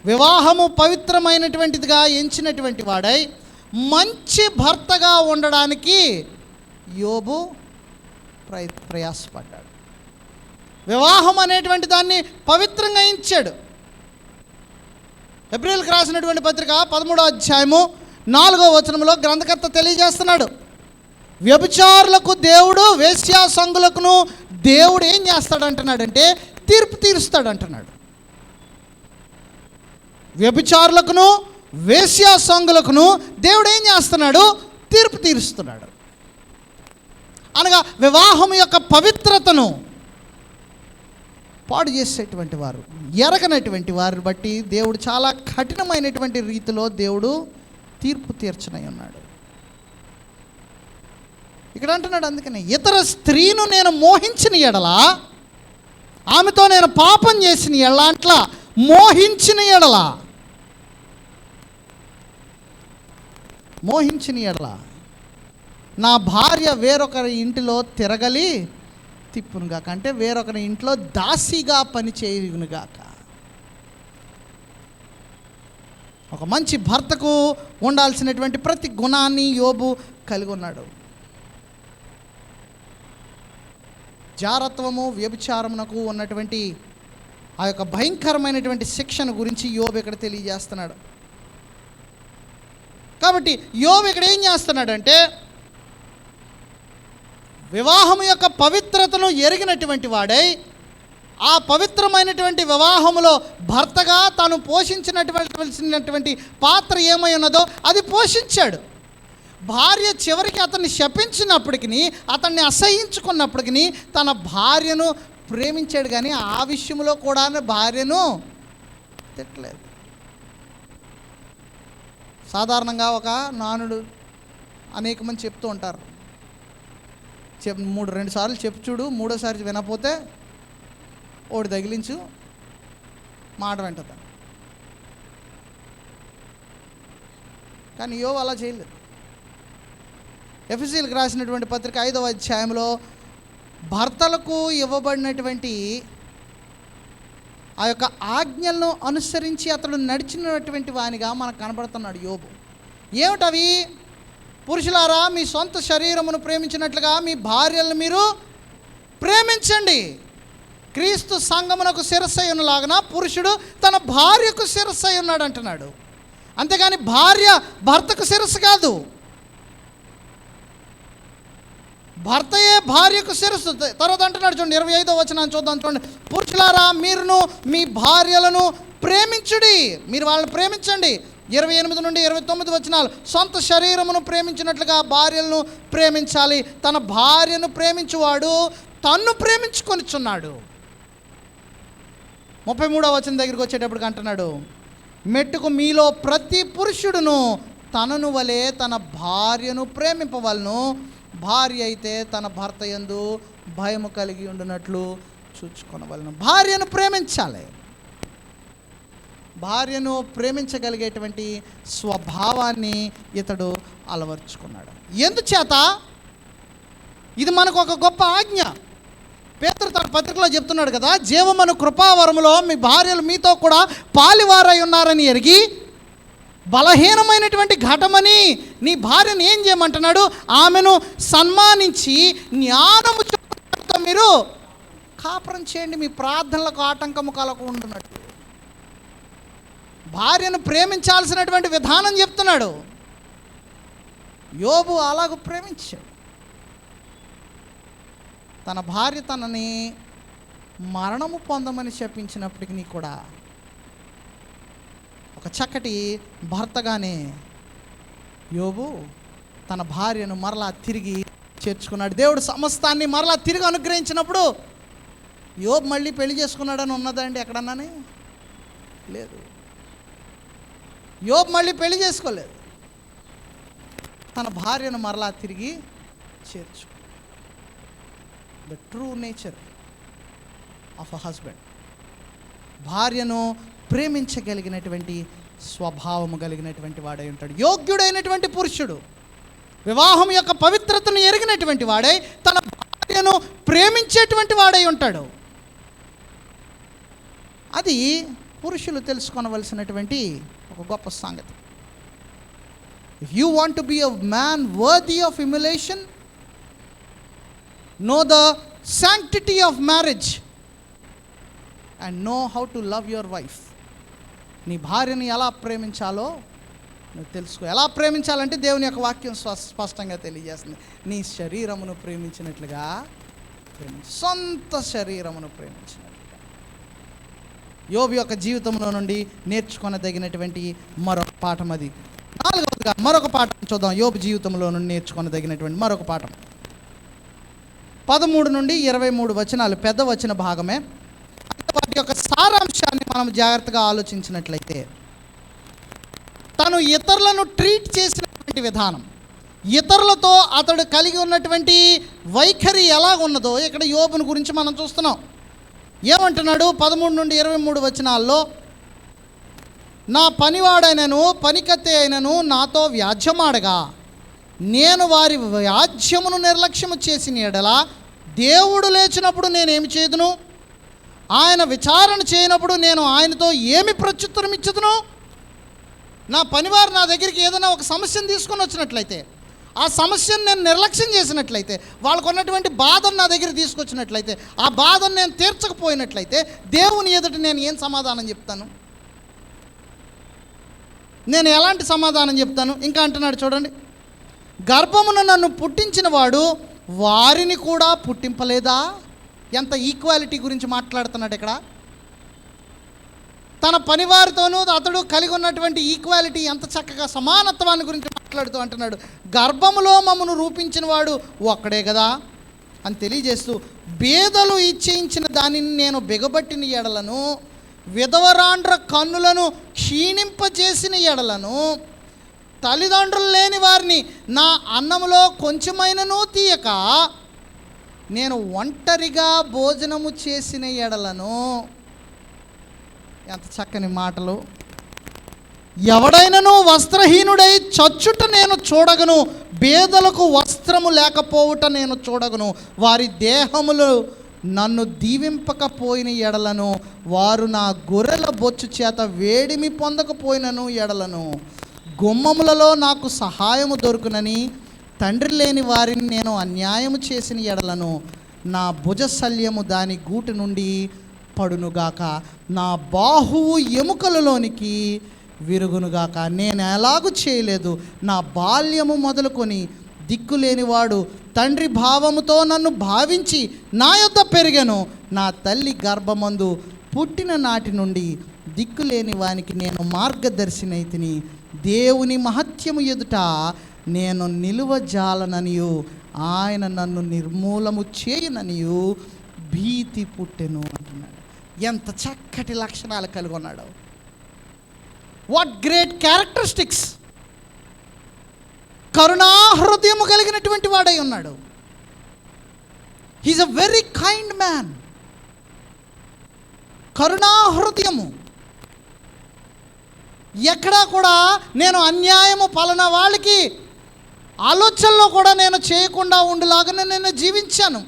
వివాహము పవిత్రమైనటువంటిదిగా ఎంచినటువంటి వాడై మంచి భర్తగా ఉండడానికి యోబు ప్రయాసపడ్డాడు. వివాహం అనేటువంటి దాన్ని పవిత్రంగా ఎంచాడు. ఏప్రిల్కి రాసినటువంటి పత్రిక 13వ అధ్యాయము 4వ వచనంలో గ్రంథకర్త తెలియజేస్తున్నాడు, వ్యభిచారులకు దేవుడు, వేశ్యాసంగులకును దేవుడు ఏం చేస్తాడంటున్నాడంటే తీర్పు తీరుస్తాడంటున్నాడు. వ్యభిచారులకును వేశ్యాసంగులకును దేవుడు ఏం చేస్తున్నాడు? తీర్పు తీరుస్తున్నాడు. అనగా వివాహం యొక్క పవిత్రతను పాడు చేసేటువంటి వారు, ఎరగనటువంటి వారిని బట్టి దేవుడు చాలా కఠినమైనటువంటి రీతిలో దేవుడు తీర్పు తీర్చనై ఉన్నాడు. ఇక్కడ అంటున్నాడు, అందుకని ఇతర స్త్రీను నేను మోహించిన ఎడల, ఆమెతో నేను పాపం చేసిన ఎడల, అట్లా మోహించిన ఎడల నా భార్య వేరొకరి ఇంటిలో తిరగలి తిప్పునుగాక, అంటే వేరొకరి ఇంట్లో దాసిగా పని చేయునుగాక. ఒక మంచి భర్తకు ఉండాల్సినటువంటి ప్రతి గుణాన్ని యోబు కలిగి ఉన్నాడు. జారత్వము, వ్యభిచారమునకు ఉన్నటువంటి ఆ యొక్క భయంకరమైనటువంటి శిక్షణ గురించి యోబు ఇక్కడ తెలియజేస్తున్నాడు. కాబట్టి యోబు ఇక్కడ ఏం చేస్తున్నాడంటే వివాహం యొక్క పవిత్రతను ఎరిగినటువంటి వాడై, ఆ పవిత్రమైనటువంటి వివాహములో భర్తగా తాను పోషించినటువంటి పాత్ర ఏమై ఉన్నదో అది పోషించాడు. భార్య చివరికి అతన్ని శపించినప్పటికీ, అతన్ని అసహించుకున్నప్పటికీ తన భార్యను ప్రేమించాడు. కానీ ఆ విషయంలో కూడా భార్యను తిట్టలేదు. సాధారణంగా ఒక నానుడు అనేక మంది చెప్తూ ఉంటారు, 2 సార్లు చెప్పు చూడు, మూడోసారి వినకపోతే ఓడి తగిలించు, మాట వెంటదా. కానీ యోబు అలా చేయలేదు. ఎఫెసీయులకు రాసినటువంటి పత్రిక 5వ అధ్యాయంలో భర్తలకు ఇవ్వబడినటువంటి ఆ యొక్క ఆజ్ఞలను అనుసరించి అతడు నడిచినటువంటి వానిగా మనకు కనబడుతున్నాడు యోబు. ఏమిటవి? పురుషులారా, మీ సొంత శరీరమును ప్రేమించినట్లుగా మీ భార్యలను మీరు ప్రేమించండి. క్రీస్తు సంఘమునకు శిరస్సు అయి ఉన్నలాగున పురుషుడు తన భార్యకు శిరస్సు అయి ఉన్నాడు అంటున్నాడు. అంతేగాని భార్య భర్తకు శిరస్సు కాదు, భర్తయే భార్యకు శిరస్సు. తర్వాత అంటున్నాడు చూడండి, 25వ వచనాన్ని చూద్దాం చూడండి. పురుషులారా, మీరును మీ భార్యలను ప్రేమించుడి. మీరు వాళ్ళని ప్రేమించండి. 28 నుండి 29 వచనాలు. సొంత శరీరమును ప్రేమించినట్లుగా భార్యలను ప్రేమించాలి. తన భార్యను ప్రేమించువాడు తన్ను ప్రేమించుకొనిచున్నాడు. 33వ వచనం దగ్గరికి వచ్చేటప్పటికి అంటున్నాడు, మెట్టుకు మీలో ప్రతి పురుషుడును తనను వలె తన భార్యను ప్రేమింపవలను. భార్య అయితే తన భర్త యందు భయము కలిగి ఉండునట్లు చూచుకొనవలను. భార్యను ప్రేమించాలి. భార్యను ప్రేమించగలిగేటువంటి స్వభావాన్ని ఇతడు అలవర్చుకున్నాడు. ఎందుచేత ఇది మనకు ఒక గొప్ప ఆజ్ఞ. పేతురు తన పత్రికలో చెప్తున్నాడు కదా, జీవమను కృపావరములో మీ భార్యలు మీతో కూడా పాలివారై ఉన్నారని ఎరిగి, బలహీనమైనటువంటి ఘటమని నీ భార్యను ఏం చేయమంటున్నాడు? ఆమెను సన్మానించి జ్ఞానము చొప్పున మీరు కాపురం చేయండి, మీ ప్రార్థనలకు ఆటంకము కలగకుండానట్లు. భార్యను ప్రేమించాల్సినటువంటి విధానం చెప్తున్నాడు. యోబు అలాగ ప్రేమించాడు. తన భార్య తనని మరణము పొందమని చెప్పించినప్పటికీ కూడా ఒక చక్కటి భర్తగానే యోబు తన భార్యను మరలా తిరిగి చేర్చుకున్నాడు. దేవుడు సమస్తాన్ని మరలా తిరిగి అనుగ్రహించినప్పుడు యోబు మళ్ళీ పెళ్లి చేసుకున్నాడని ఉన్నదండి ఎక్కడన్నానే? లేదు. యోబు మళ్ళీ పెళ్లి చేసుకోలేదు. తన భార్యను మరలా తిరిగి చేర్చుకున్నాడు. The true nature of a husband. భార్యను ప్రేమించగలిగినటువంటి స్వభావము కలిగినటువంటి వాడై ఉంటాడు. యోగ్యుడైనటువంటి పురుషుడు, వివాహం యొక్క పవిత్రతను ఎరిగినటువంటి వాడై తన భార్యను ప్రేమించేటువంటి వాడై ఉంటాడు. అది పురుషులు తెలుసుకొనవలసినటువంటి ఒక గొప్ప సంగతి. If you want to be a man worthy of emulation, know the sanctity of marriage and know how to love your wife. నీ భార్యని ఎలా ప్రేమించాలో నువ్వు తెలుసుకో. ఎలా ప్రేమించాలంటే దేవుని యొక్క వాక్యం స్పష్టంగా తెలియజేస్తుంది. నీ శరీరమును ప్రేమించినట్లుగా ప్రేమించు, సొంత శరీరమును ప్రేమించినట్లుగా. యోబు యొక్క జీవితంలో నుండి నేర్చుకొనదగినటువంటి మరొక పాఠం అది. 4వదిగా మరొక పాఠం చూద్దాం. యోబు జీవితంలో నుండి నేర్చుకొనదగినటువంటి మరొక పాఠం 13 నుండి 23 వచనాలు, పెద్ద వచన భాగమే. వాటి యొక్క సారాంశాన్ని మనం జాగ్రత్తగా ఆలోచించినట్లయితే, తను ఇతరులను ట్రీట్ చేసినటువంటి విధానం, ఇతరులతో అతడు కలిగి ఉన్నటువంటి వైఖరి ఎలా ఉన్నదో ఇక్కడ యోబుని గురించి మనం చూస్తున్నాం. ఏమంటున్నాడు? 13 నుండి 23 వచనాల్లో, నా పనివాడైనను పనికత్తె అయినను నాతో వ్యాజ్యమాడగా నేను వారి వ్యాజ్యమును నిర్లక్ష్యము చేసిన ఎడల దేవుడు లేచినప్పుడు నేనేమి చేదును? ఆయన విచారణ చేయనప్పుడు నేను ఆయనతో ఏమి ప్రత్యుత్తరం ఇచ్చుదును? నా పనివారు నా దగ్గరికి ఏదైనా ఒక సమస్యను తీసుకొని వచ్చినట్లయితే, ఆ సమస్యను నేను నిర్లక్ష్యం చేసినట్లయితే, వాళ్ళకు ఉన్నటువంటి బాధను నా దగ్గర తీసుకొచ్చినట్లయితే, ఆ బాధను నేను తీర్చకపోయినట్లయితే దేవుని ఎదుట నేను ఏం సమాధానం చెప్తాను? నేను ఎలాంటి సమాధానం చెప్తాను? ఇంకా అంటున్నాడు చూడండి, గర్భమున నన్ను పుట్టించిన వాడు వారిని కూడా పుట్టింపలేదా? ఎంత ఈక్వాలిటీ గురించి మాట్లాడుతున్నాడు ఇక్కడ. తన పనివారితోనూ అతడు కలిగి ఉన్నటువంటి ఈక్వాలిటీ, ఎంత చక్కగా సమానత్వాన్ని గురించి మాట్లాడుతూ అంటున్నాడు. గర్భములో మమ్మను రూపించిన వాడు ఒక్కడే కదా అని తెలియజేస్తూ, బేదలు ఇచ్చేయించిన దానిని నేను బిగబట్టిన ఎడలను, విధవరాండ్ర కన్నులను క్షీణింపజేసిన ఎడలను, తల్లిదండ్రులు లేని వారిని నా అన్నములో కొంచెమైనను తీయక నేను ఒంటరిగా భోజనము చేసిన ఎడలను. ఎంత చక్కని మాటలు. ఎవడైనను వస్త్రహీనుడై చచ్చుట నేను చూడగను, బేదలకు వస్త్రము లేకపోవుట నేను చూడగను. వారి దేహములు నన్ను దీవింపకపోయిన ఎడలను, వారు నా గొర్రెల బొచ్చు చేత వేడిమి పొందకపోయినను ఎడలను, గుమ్మములలో నాకు సహాయము దొరుకునని తండ్రి లేని వారిని నేను అన్యాయము చేసిన ఎడలను, నా భుజశల్యము దాని గూటి నుండి పడునుగాక, నా బాహువు ఎముకలలోనికి విరుగునుగాక. నేను ఎలాగూ చేయలేదు. నా బాల్యము మొదలుకొని దిక్కులేనివాడు తండ్రి భావముతో నన్ను భావించి నా యొద్ద పెరిగెను. నా తల్లి గర్భమందు పుట్టిన నాటి నుండి దిక్కులేని వానికి నేను మార్గదర్శినైతిని. దేవుని మహత్యము ఎదుట నేను నిలువజాలననియు, ఆయన నన్ను నిర్మూలము చేయననియు భీతి పుట్టెను అంటున్నాడు. ఎంత చక్కటి లక్షణాలు కలిగి ఉన్నాడు. What great characteristics. కరుణా హృదయము కలిగినటువంటి వాడై ఉన్నాడు. He's a very kind man. కరుణా హృదయము. ఎక్కడా కూడా నేను అన్యాయము పలానా వాళ్ళకి ఆలోచనలో కూడా నేను చేయకుండా ఉండేలాగానే నేను జీవించాను.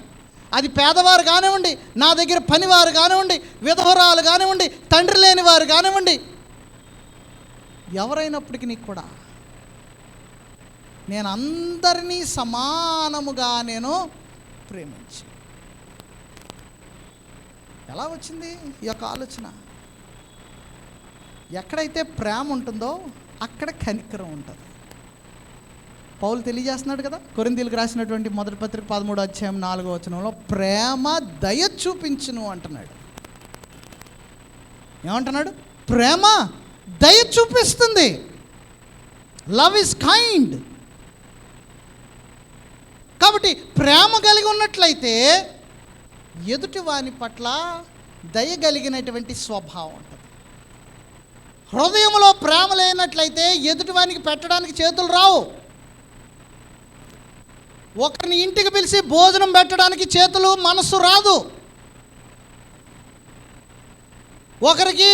అది పేదవారు కానివ్వండి, నా దగ్గర పనివారు కానివ్వండి, విధవరాలు కానివ్వండి, తండ్రి లేని వారు కానివ్వండి, ఎవరైనప్పటికీ కూడా నేను అందరినీ సమానముగా నేను ప్రేమించి. ఎలా వచ్చింది ఈ యొక్క ఆలోచన? ఎక్కడైతే ప్రేమ ఉంటుందో అక్కడ కనికరం ఉంటుంది. పౌలు తెలియజేస్తున్నాడు కదా, కొరింథీయులకు రాసినటువంటి మొదటి పత్రిక 13వ అధ్యాయం 4వ వచనంలో, ప్రేమ దయ చూపించును అంటున్నాడు. ఏమంటున్నాడు? ప్రేమ దయ చూపిస్తుంది. Love is kind. కాబట్టి ప్రేమ కలిగి ఉన్నట్లయితే ఎదుటి వాని పట్ల దయ కలిగినటువంటి స్వభావం ఉంటుంది. హృదయంలో ప్రేమ లేనట్లయితే ఎదుటి వానికి పెట్టడానికి చేతులు రావు. ఒకరిని ఇంటికి పిలిచి భోజనం పెట్టడానికి చేతులు, మనస్సు రాదు. ఒకరికి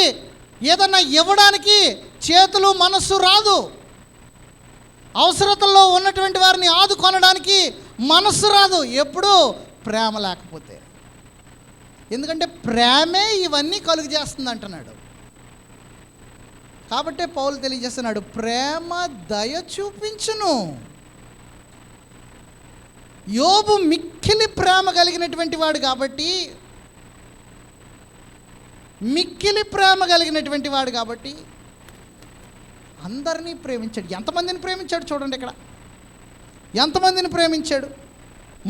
ఏదన్నా ఇవ్వడానికి చేతులు, మనస్సు రాదు. అవసరతల్లో ఉన్నటువంటి వారిని ఆదుకొనడానికి మనస్సు రాదు. ఎప్పుడు ప్రేమ లేకపోతే. ఎందుకంటే ప్రేమే ఇవన్నీ కలుగు చేస్తుంది అంటున్నాడు. కాబట్టే పౌలు తెలియజేస్తున్నాడు, ప్రేమ దయ చూపించును. యోబు మిక్కిలి ప్రేమ కలిగినటువంటి వాడు కాబట్టి, అందరినీ ప్రేమించాడు. ఎంతమందిని ప్రేమించాడు చూడండి ఇక్కడ. ఎంతమందిని ప్రేమించాడు?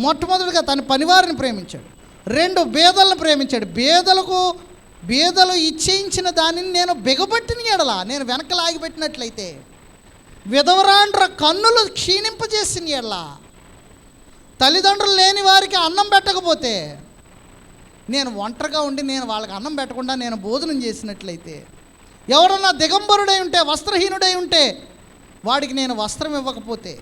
మొట్టమొదటిగా తన పనివారిని ప్రేమించాడు. 2 బేదలను ప్రేమించాడు. బేదలు ఇచ్చేయించిన దానిని నేను బిగబట్టిన ఎడల, నేను వెనక లాగిపెట్టినట్లయితే, విధవరాండ్ర కన్నులు క్షీణింపజేసిన ఎడల, తల్లిదండ్రులు లేని వారికి అన్నం పెట్టకపోతే, నేను ఒంటరిగా ఉండి నేను వాళ్ళకి అన్నం పెట్టకుండా నేను భోజనం చేసినట్లయితే, ఎవరన్నా దిగంబరుడై ఉంటే, వస్త్రహీనుడై ఉంటే వాడికి నేను వస్త్రం ఇవ్వకపోతే,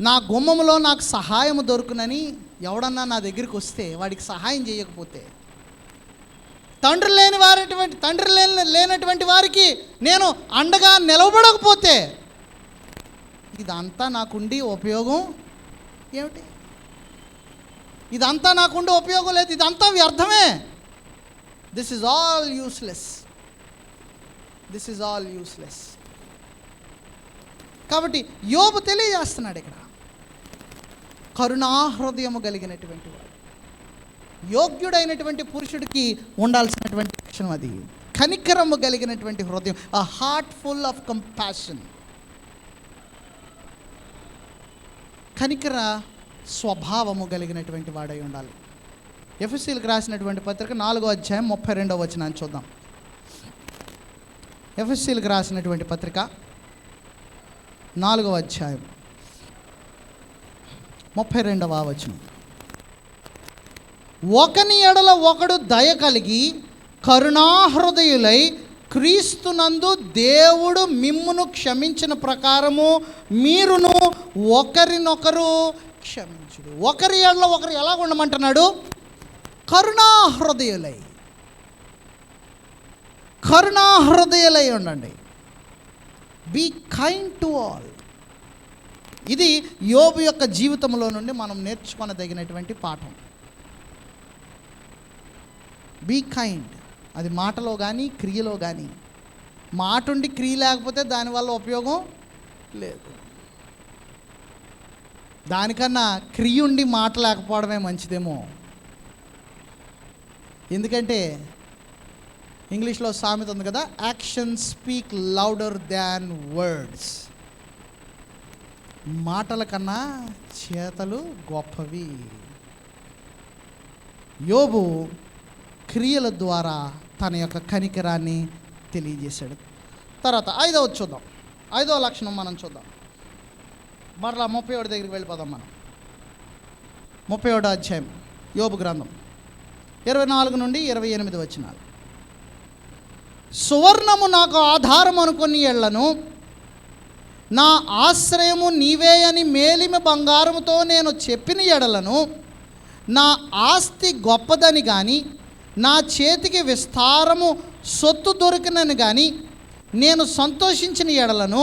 నా గుమ్మములో నాకు సహాయము దొరుకునని ఎవడన్నా నా దగ్గరికి వస్తే వాడికి సహాయం చేయకపోతే, తండ్రి లేనటువంటి వారికి నేను అండగా నిలవబడకపోతే, ఇదంతా నాకుండి ఉపయోగం ఏమిటి? ఇదంతా నాకుండి ఉపయోగం లేదు. ఇదంతా వ్యర్థమే. This is all useless. కాబట్టి యోబు తెలియజేస్తున్నాడు ఇక్కడ, కరుణాహృదయము కలిగినటువంటి వాడు, యోగ్యుడైనటువంటి పురుషుడికి ఉండాల్సినటువంటి లక్షణం అది. కనికరము కలిగినటువంటి హృదయం, a heart full of compassion. కనికర స్వభావము కలిగినటువంటి వాడై ఉండాలి. ఎఫెసీయులకు రాసినటువంటి పత్రిక 4వ అధ్యాయం 32వ వచనాన్ని చూద్దాం. ఎఫెసీయులకు రాసినటువంటి పత్రిక 4వ అధ్యాయం 32వ వచనం. ఒకని ఎడల ఒకడు దయ కలిగి కరుణాహృదయులై క్రీస్తునందు దేవుడు మిమ్మును క్షమించిన ప్రకారము మీరును ఒకరినొకరు క్షమించుడు. ఒకరి ఎడల ఒకరు ఎలా ఉండమంటున్నాడు? కరుణాహృదయులై, కరుణాహృదయులై ఉండండి. Be kind to all. ఇది యోబు యొక్క జీవితంలో నుండి మనం నేర్చుకొనదగినటువంటి పాఠం. Be kind. అది మాటలో కానీ క్రియలో కానీ. మాట ఉండి క్రియ లేకపోతే దానివల్ల ఉపయోగం లేదు. దానికన్నా క్రియ ఉండి మాట లేకపోవడమే మంచిదేమో. ఎందుకంటే ఇంగ్లీష్లో సామెత ఉంది కదా, యాక్షన్ స్పీక్ లౌడర్ దాన్ వర్డ్స్. మాటల కన్నా చేతలు గొప్పవి. యోబు క్రియల ద్వారా తన యొక్క కనికరాన్ని తెలియజేశాడు. తర్వాత 5వ చూద్దాం. 5వ లక్షణం మనం చూద్దాం. మరలా 31 దగ్గరికి వెళ్ళిపోదాం మనం. 31వ అధ్యాయం యోబు గ్రంథం 24 నుండి 28 వచనాలు. సువర్ణము నాకు ఆధారం అనుకుని ఎళ్లను, నా ఆశ్రయము నీవే అని మేలిమి బంగారముతో నేను చెప్పిన ఎడలను, నా ఆస్తి గొప్పదని కానీ నా చేతికి విస్తారము సొత్తు దొరికినని కానీ నేను సంతోషించిన ఎడలను,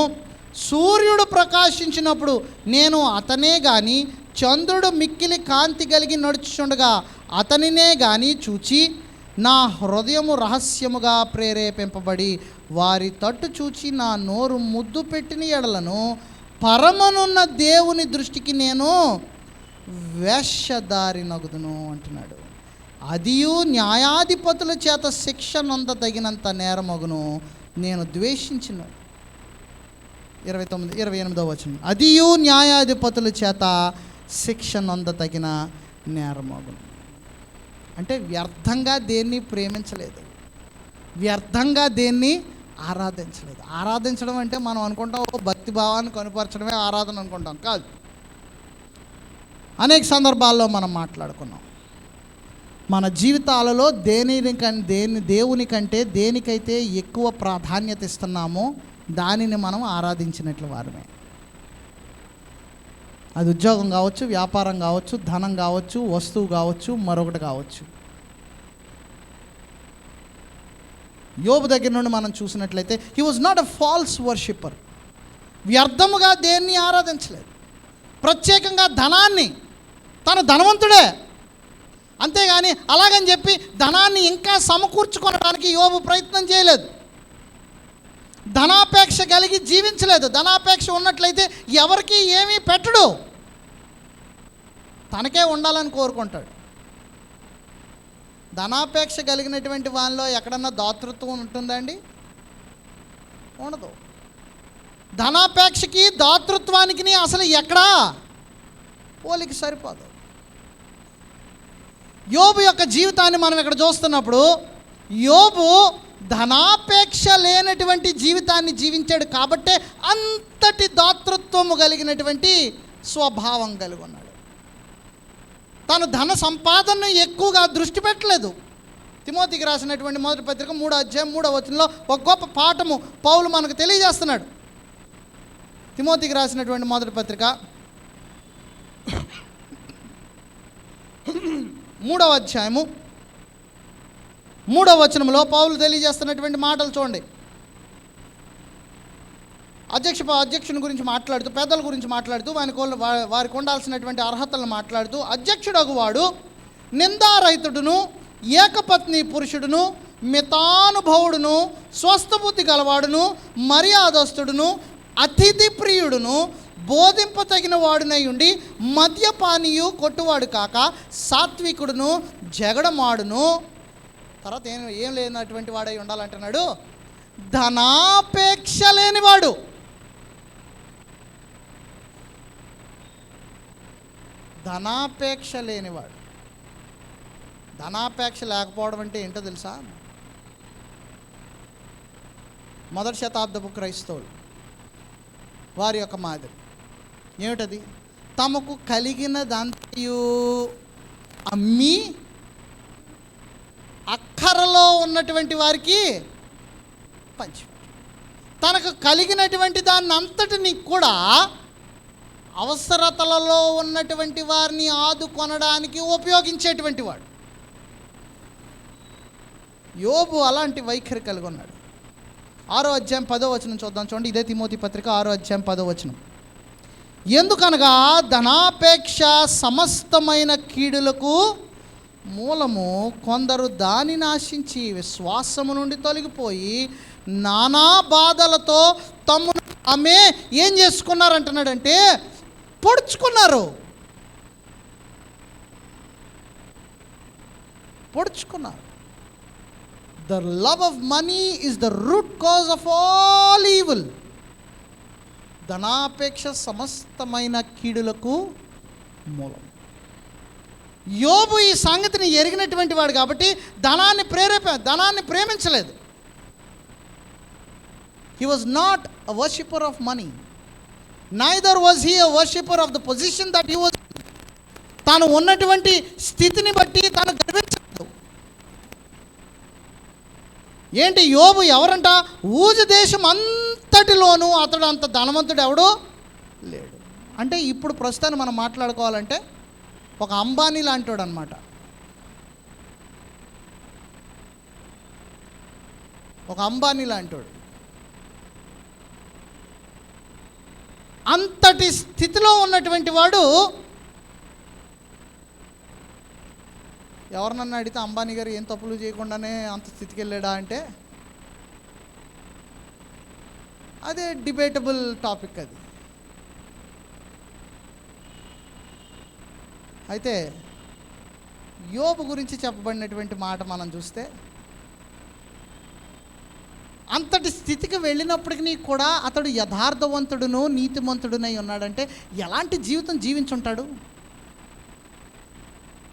సూర్యుడు ప్రకాశించినప్పుడు నేను అతనే కానీ, చంద్రుడు మిక్కిలి కాంతి కలిగి నడుచుచుండగా అతనినే కానీ చూచి నా హృదయము రహస్యముగా ప్రేరేపింపబడి వారి తట్టు చూచి నా నోరు ముద్దు పెట్టిన ఎడలను పరమనున్న దేవుని దృష్టికి నేను వేషధారి నగుదును అంటున్నాడు. అదియు న్యాయాధిపతుల చేత శిక్ష నొందదగినంత నేరమగును నేను ద్వేషించిన. 28వ వచనం. అదియు న్యాయాధిపతుల చేత శిక్ష నొందదగిన నేరమగును. అంటే వ్యర్థంగా దేన్ని ప్రేమించలేదు, వ్యర్థంగా దేన్ని ఆరాధించలేదు. ఆరాధించడం అంటే మనం అనుకుంటాం భక్తి భావాన్ని కనుపరచడమే ఆరాధన అనుకుంటాం. కాదు. అనేక సందర్భాల్లో మనం మాట్లాడుకున్నాం. మన జీవితాలలో దేవుని కంటే దేనికైతే ఎక్కువ ప్రాధాన్యత ఇస్తున్నామో దానిని మనం ఆరాధించినట్లు వారమే. అది ఉద్యోగం కావచ్చు, వ్యాపారం కావచ్చు, ధనం కావచ్చు, వస్తువు కావచ్చు, మరొకటి కావచ్చు. యోబు దగ్గర నుండి మనం చూసినట్లయితే he was not a false worshipper. వ్యర్థముగా దేన్ని ఆరాధించలేదు. ప్రత్యేకంగా ధనాన్ని, తను ధనవంతుడే, అంతేగాని అలాగని చెప్పి ధనాన్ని ఇంకా సమకూర్చుకోవడానికి యోబు ప్రయత్నం చేయలేదు. ధనాపేక్ష కలిగి జీవించలేదు. ధనాపేక్ష ఉన్నట్లయితే ఎవరికి ఏమీ పెట్టడు, తనకే ఉండాలని కోరుకుంటాడు. ధనాపేక్ష కలిగినటువంటి వాళ్ళలో ఎక్కడన్నా దాతృత్వం ఉంటుందండి? ఉండదు. ధనాపేక్షకి దాతృత్వానికి అసలు ఎక్కడా పోలికి సరిపోదు. యోబు యొక్క జీవితాన్ని మనం ఇక్కడ చూస్తున్నప్పుడు యోబు ధనాపేక్ష లేనటువంటి జీవితాన్ని జీవించాడు కాబట్టే అంతటి దాతృత్వము కలిగినటువంటి స్వభావం కలిగి ఉన్నాడు. తను ధన సంపాదనను ఎక్కువగా దృష్టి పెట్టలేదు. తిమోతికి రాసినటువంటి మొదటి పత్రిక 3వ అధ్యాయం 3వ వచనంలో ఒక గొప్ప పాఠము పౌలు మనకు తెలియజేస్తున్నాడు. తిమోతికి రాసినటువంటి మొదటి పత్రిక 3వ అధ్యాయము 3వ వచనంలో పౌలు తెలియజేస్తున్నటువంటి మాటలు చూడండి. అధ్యక్షుని గురించి మాట్లాడుతూ, పెద్దల గురించి మాట్లాడుతూ, వారికి ఉండాల్సినటువంటి అర్హతలను మాట్లాడుతూ, అధ్యక్షుడగువాడు నిందారహితుడును, ఏకపత్ని పురుషుడును, మితానుభవుడును, స్వస్థబుద్ధి గలవాడును, మర్యాదస్తుడును, అతిథి ప్రియుడును, బోధింపతగిన వాడునై ఉండి మద్యపానీయు కొట్టువాడు కాక సాత్వికుడును, జగడమాడును. తర్వాత ఏం లేనటువంటి వాడై ఉండాలంటున్నాడు, ధనాపేక్ష లేనివాడు. ధనాపేక్ష లేనివాడు. ధనాపేక్ష లేకపోవడం అంటే ఏంటో తెలుసా? మొదటి శతాబ్దపు క్రైస్తవులు వారి యొక్క మాదిరి ఏమిటది? తమకు కలిగినదంతయు అమ్మి అక్కరలో ఉన్నటువంటి వారికి పంచి, తనకు కలిగినటువంటి దాన్ని అంతటిని కూడా అవసరతలలో ఉన్నటువంటి వారిని ఆదుకొనడానికి ఉపయోగించేటువంటి వాడు. యోబు అలాంటి వైఖరి కలిగి ఉన్నాడు. 6వ అధ్యాయం 10వ వచనం చూద్దాం, చూడండి. ఇదే తిమోతి పత్రిక 6వ అధ్యాయం 10వ వచనం. ఎందుకనగా ధనాపేక్ష సమస్తమైన కీడులకు మూలము, కొందరు దానిని ఆశించి విశ్వాసము నుండి తొలగిపోయి నానా బాధలతో తమ్మును ఆమె ఏం చేసుకున్నారంటున్నాడంటే పొడుచుకున్నారు. The love of money is the root cause of all evil. ధనాపేక్ష సమస్తమైన కీడులకు మూలం. యోబు ఈ సంగతిని ఎరిగినటువంటి వాడు కాబట్టి ధనాన్ని ప్రేమించలేదు. He was not a worshipper of money. Neither was he a worshipper of the position that he was. తాను ఉన్నటువంటి స్థితిని బట్టి తాను గర్వించలేదు. ఏంటి యోబు ఎవరంట? ఊజు దేశం అంతటిలోనూ అతడు అంత ధనవంతుడు ఎవడు లేడు. అంటే ఇప్పుడు ప్రస్తుతాన్ని మనం మాట్లాడుకోవాలంటే ఒక అంబానీ లాంటివాడు అనమాట. ఒక అంబానీ లాంటివాడు. అంతటి స్థితిలో ఉన్నటువంటి వాడు ఎవరినన్నా అడిగితే అంబానీ గారు ఏం తప్పులు చేయకుండానే అంత స్థితికి వెళ్ళాడా అంటే అదే డిబేటబుల్ టాపిక్ అది. అయితే యోబు గురించి చెప్పబడినటువంటి మాట మనం చూస్తే అంతటి స్థితికి వెళ్ళినప్పటికీ కూడా అతడు యథార్థవంతుడును నీతిమంతుడునై ఉన్నాడంటే ఎలాంటి జీవితం జీవించుంటాడు?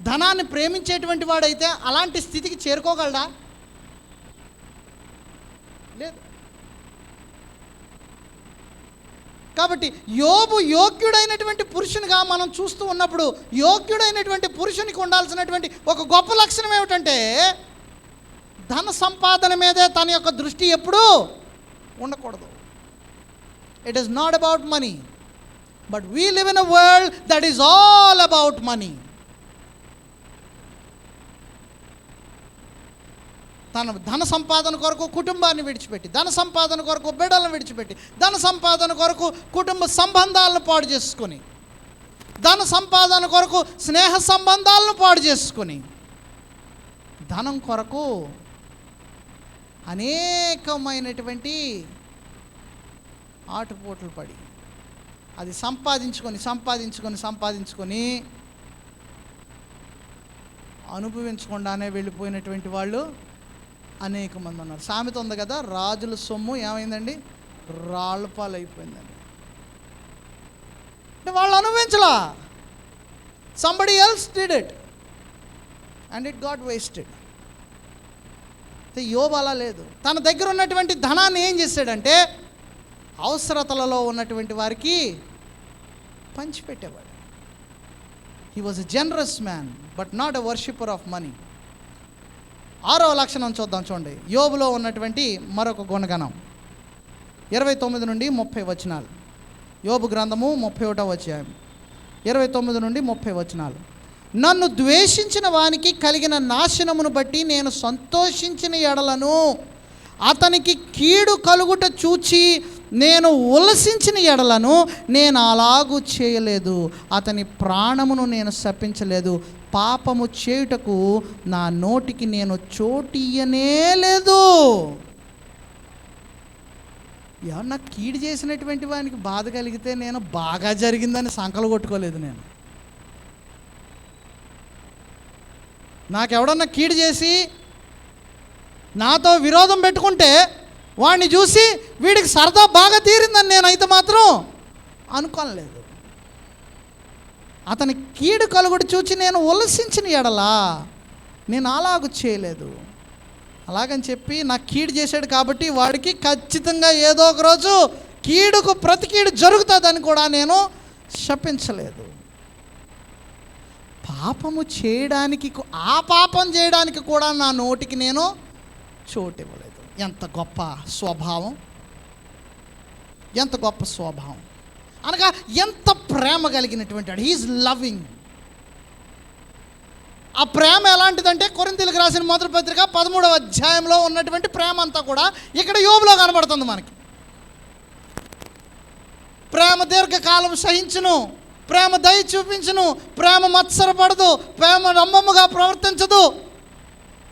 ధనాన్ని ప్రేమించేటువంటి వాడైతే అలాంటి స్థితికి చేరుకోగలడా? లేదు. కాబట్టి యోబు యోగ్యుడైనటువంటి పురుషునిగా మనం చూస్తూ ఉన్నప్పుడు యోగ్యుడైనటువంటి పురుషునికి ఉండాల్సినటువంటి ఒక గొప్ప లక్షణం ఏమిటంటే ధన సంపాదన మీదే తన యొక్క దృష్టి ఎప్పుడూ ఉండకూడదు. It is not about money, but we live in a world that is all about money. తన ధన సంపాదన కొరకు కుటుంబాన్ని విడిచిపెట్టి, ధన సంపాదన కొరకు బిడ్డలను విడిచిపెట్టి, ధన సంపాదన కొరకు కుటుంబ సంబంధాలను పాడు చేసుకొని, ధన సంపాదన కొరకు స్నేహ సంబంధాలను పాడు చేసుకొని, ధనం కొరకు అనేకమైనటువంటి ఆటుపోట్లు పడి అది సంపాదించుకొని అనుభవించకుండానే వెళ్ళిపోయినటువంటి వాళ్ళు అనేక మంది ఉన్నారు. సామెత ఉంది కదా, రాజుల సొమ్ము ఏమైందండి? రాళ్ళపాలు అయిపోయిందండి. అంటే వాళ్ళు అనుభవించలా, somebody else did it and it got wasted. యోబు అలా లేదు. తన దగ్గర ఉన్నటువంటి ధనాన్ని ఏం చేశాడంటే అవసరతలలో ఉన్నటువంటి వారికి పంచిపెట్టేవాడు. He was a generous man but not a worshipper of money. 6వ లక్షణం చూద్దాం, చూడండి. యోబులో ఉన్నటువంటి మరొక గుణగణం 29 నుండి 30 వచనాలు. యోబు గ్రంథము 31వ అధ్యాయం 29 నుండి 30 వచనాలు. నన్ను ద్వేషించిన వానికి కలిగిన నాశనమును బట్టి నేను సంతోషించిన ఎడలను, అతనికి కీడు కలుగుట చూచి నేను ఉల్లసించిన ఎడలను నేను అలాగూ చేయలేదు. అతని ప్రాణమును నేను శపించలేదు. పాపము చేయుటకు నా నోటికి నేను చోటియనే లేదు. ఏమన్నా కీడు చేసినటువంటి వానికి బాధ కలిగితే నేను బాగా జరిగిందని సంకలు కొట్టుకోలేదు. నాకెవడన్నా కీడు చేసి నాతో విరోధం పెట్టుకుంటే వాడిని చూసి వీడికి సరదా బాగా తీరిందని నేనైతే మాత్రం అనుకోలేదు. అతని కీడు కలుగుడు చూచి నేను ఉల్లసించిన ఎడలా నేను అలాగూ చేయలేదు. అలాగని చెప్పి నాకు కీడు చేశాడు కాబట్టి వాడికి ఖచ్చితంగా ఏదో ఒక రోజు కీడుకు ప్రతి కీడు జరుగుతుందని కూడా నేను శపించలేదు. పాపము చేయడానికి, ఆ పాపం చేయడానికి కూడా నా నోటికి నేను చోటు ఇవ్వలేదు. ఎంత గొప్ప స్వభావం, ఎంత గొప్ప స్వభావం అనగా ఎంత ప్రేమ కలిగినటువంటి వాడు. He's loving. ఆ ప్రేమ ఎలాంటిదంటే కొరింథీయులకు రాసిన మొదటి పత్రిక 13వ అధ్యాయంలో ఉన్నటువంటి ప్రేమ అంతా కూడా ఇక్కడ యోబులో కనబడుతుంది మనకి. ప్రేమ దీర్ఘకాలం సహించును, ప్రేమ దయ చూపించును, ప్రేమ మత్సరపడదు, ప్రేమ రంభముగా ప్రవర్తించదు,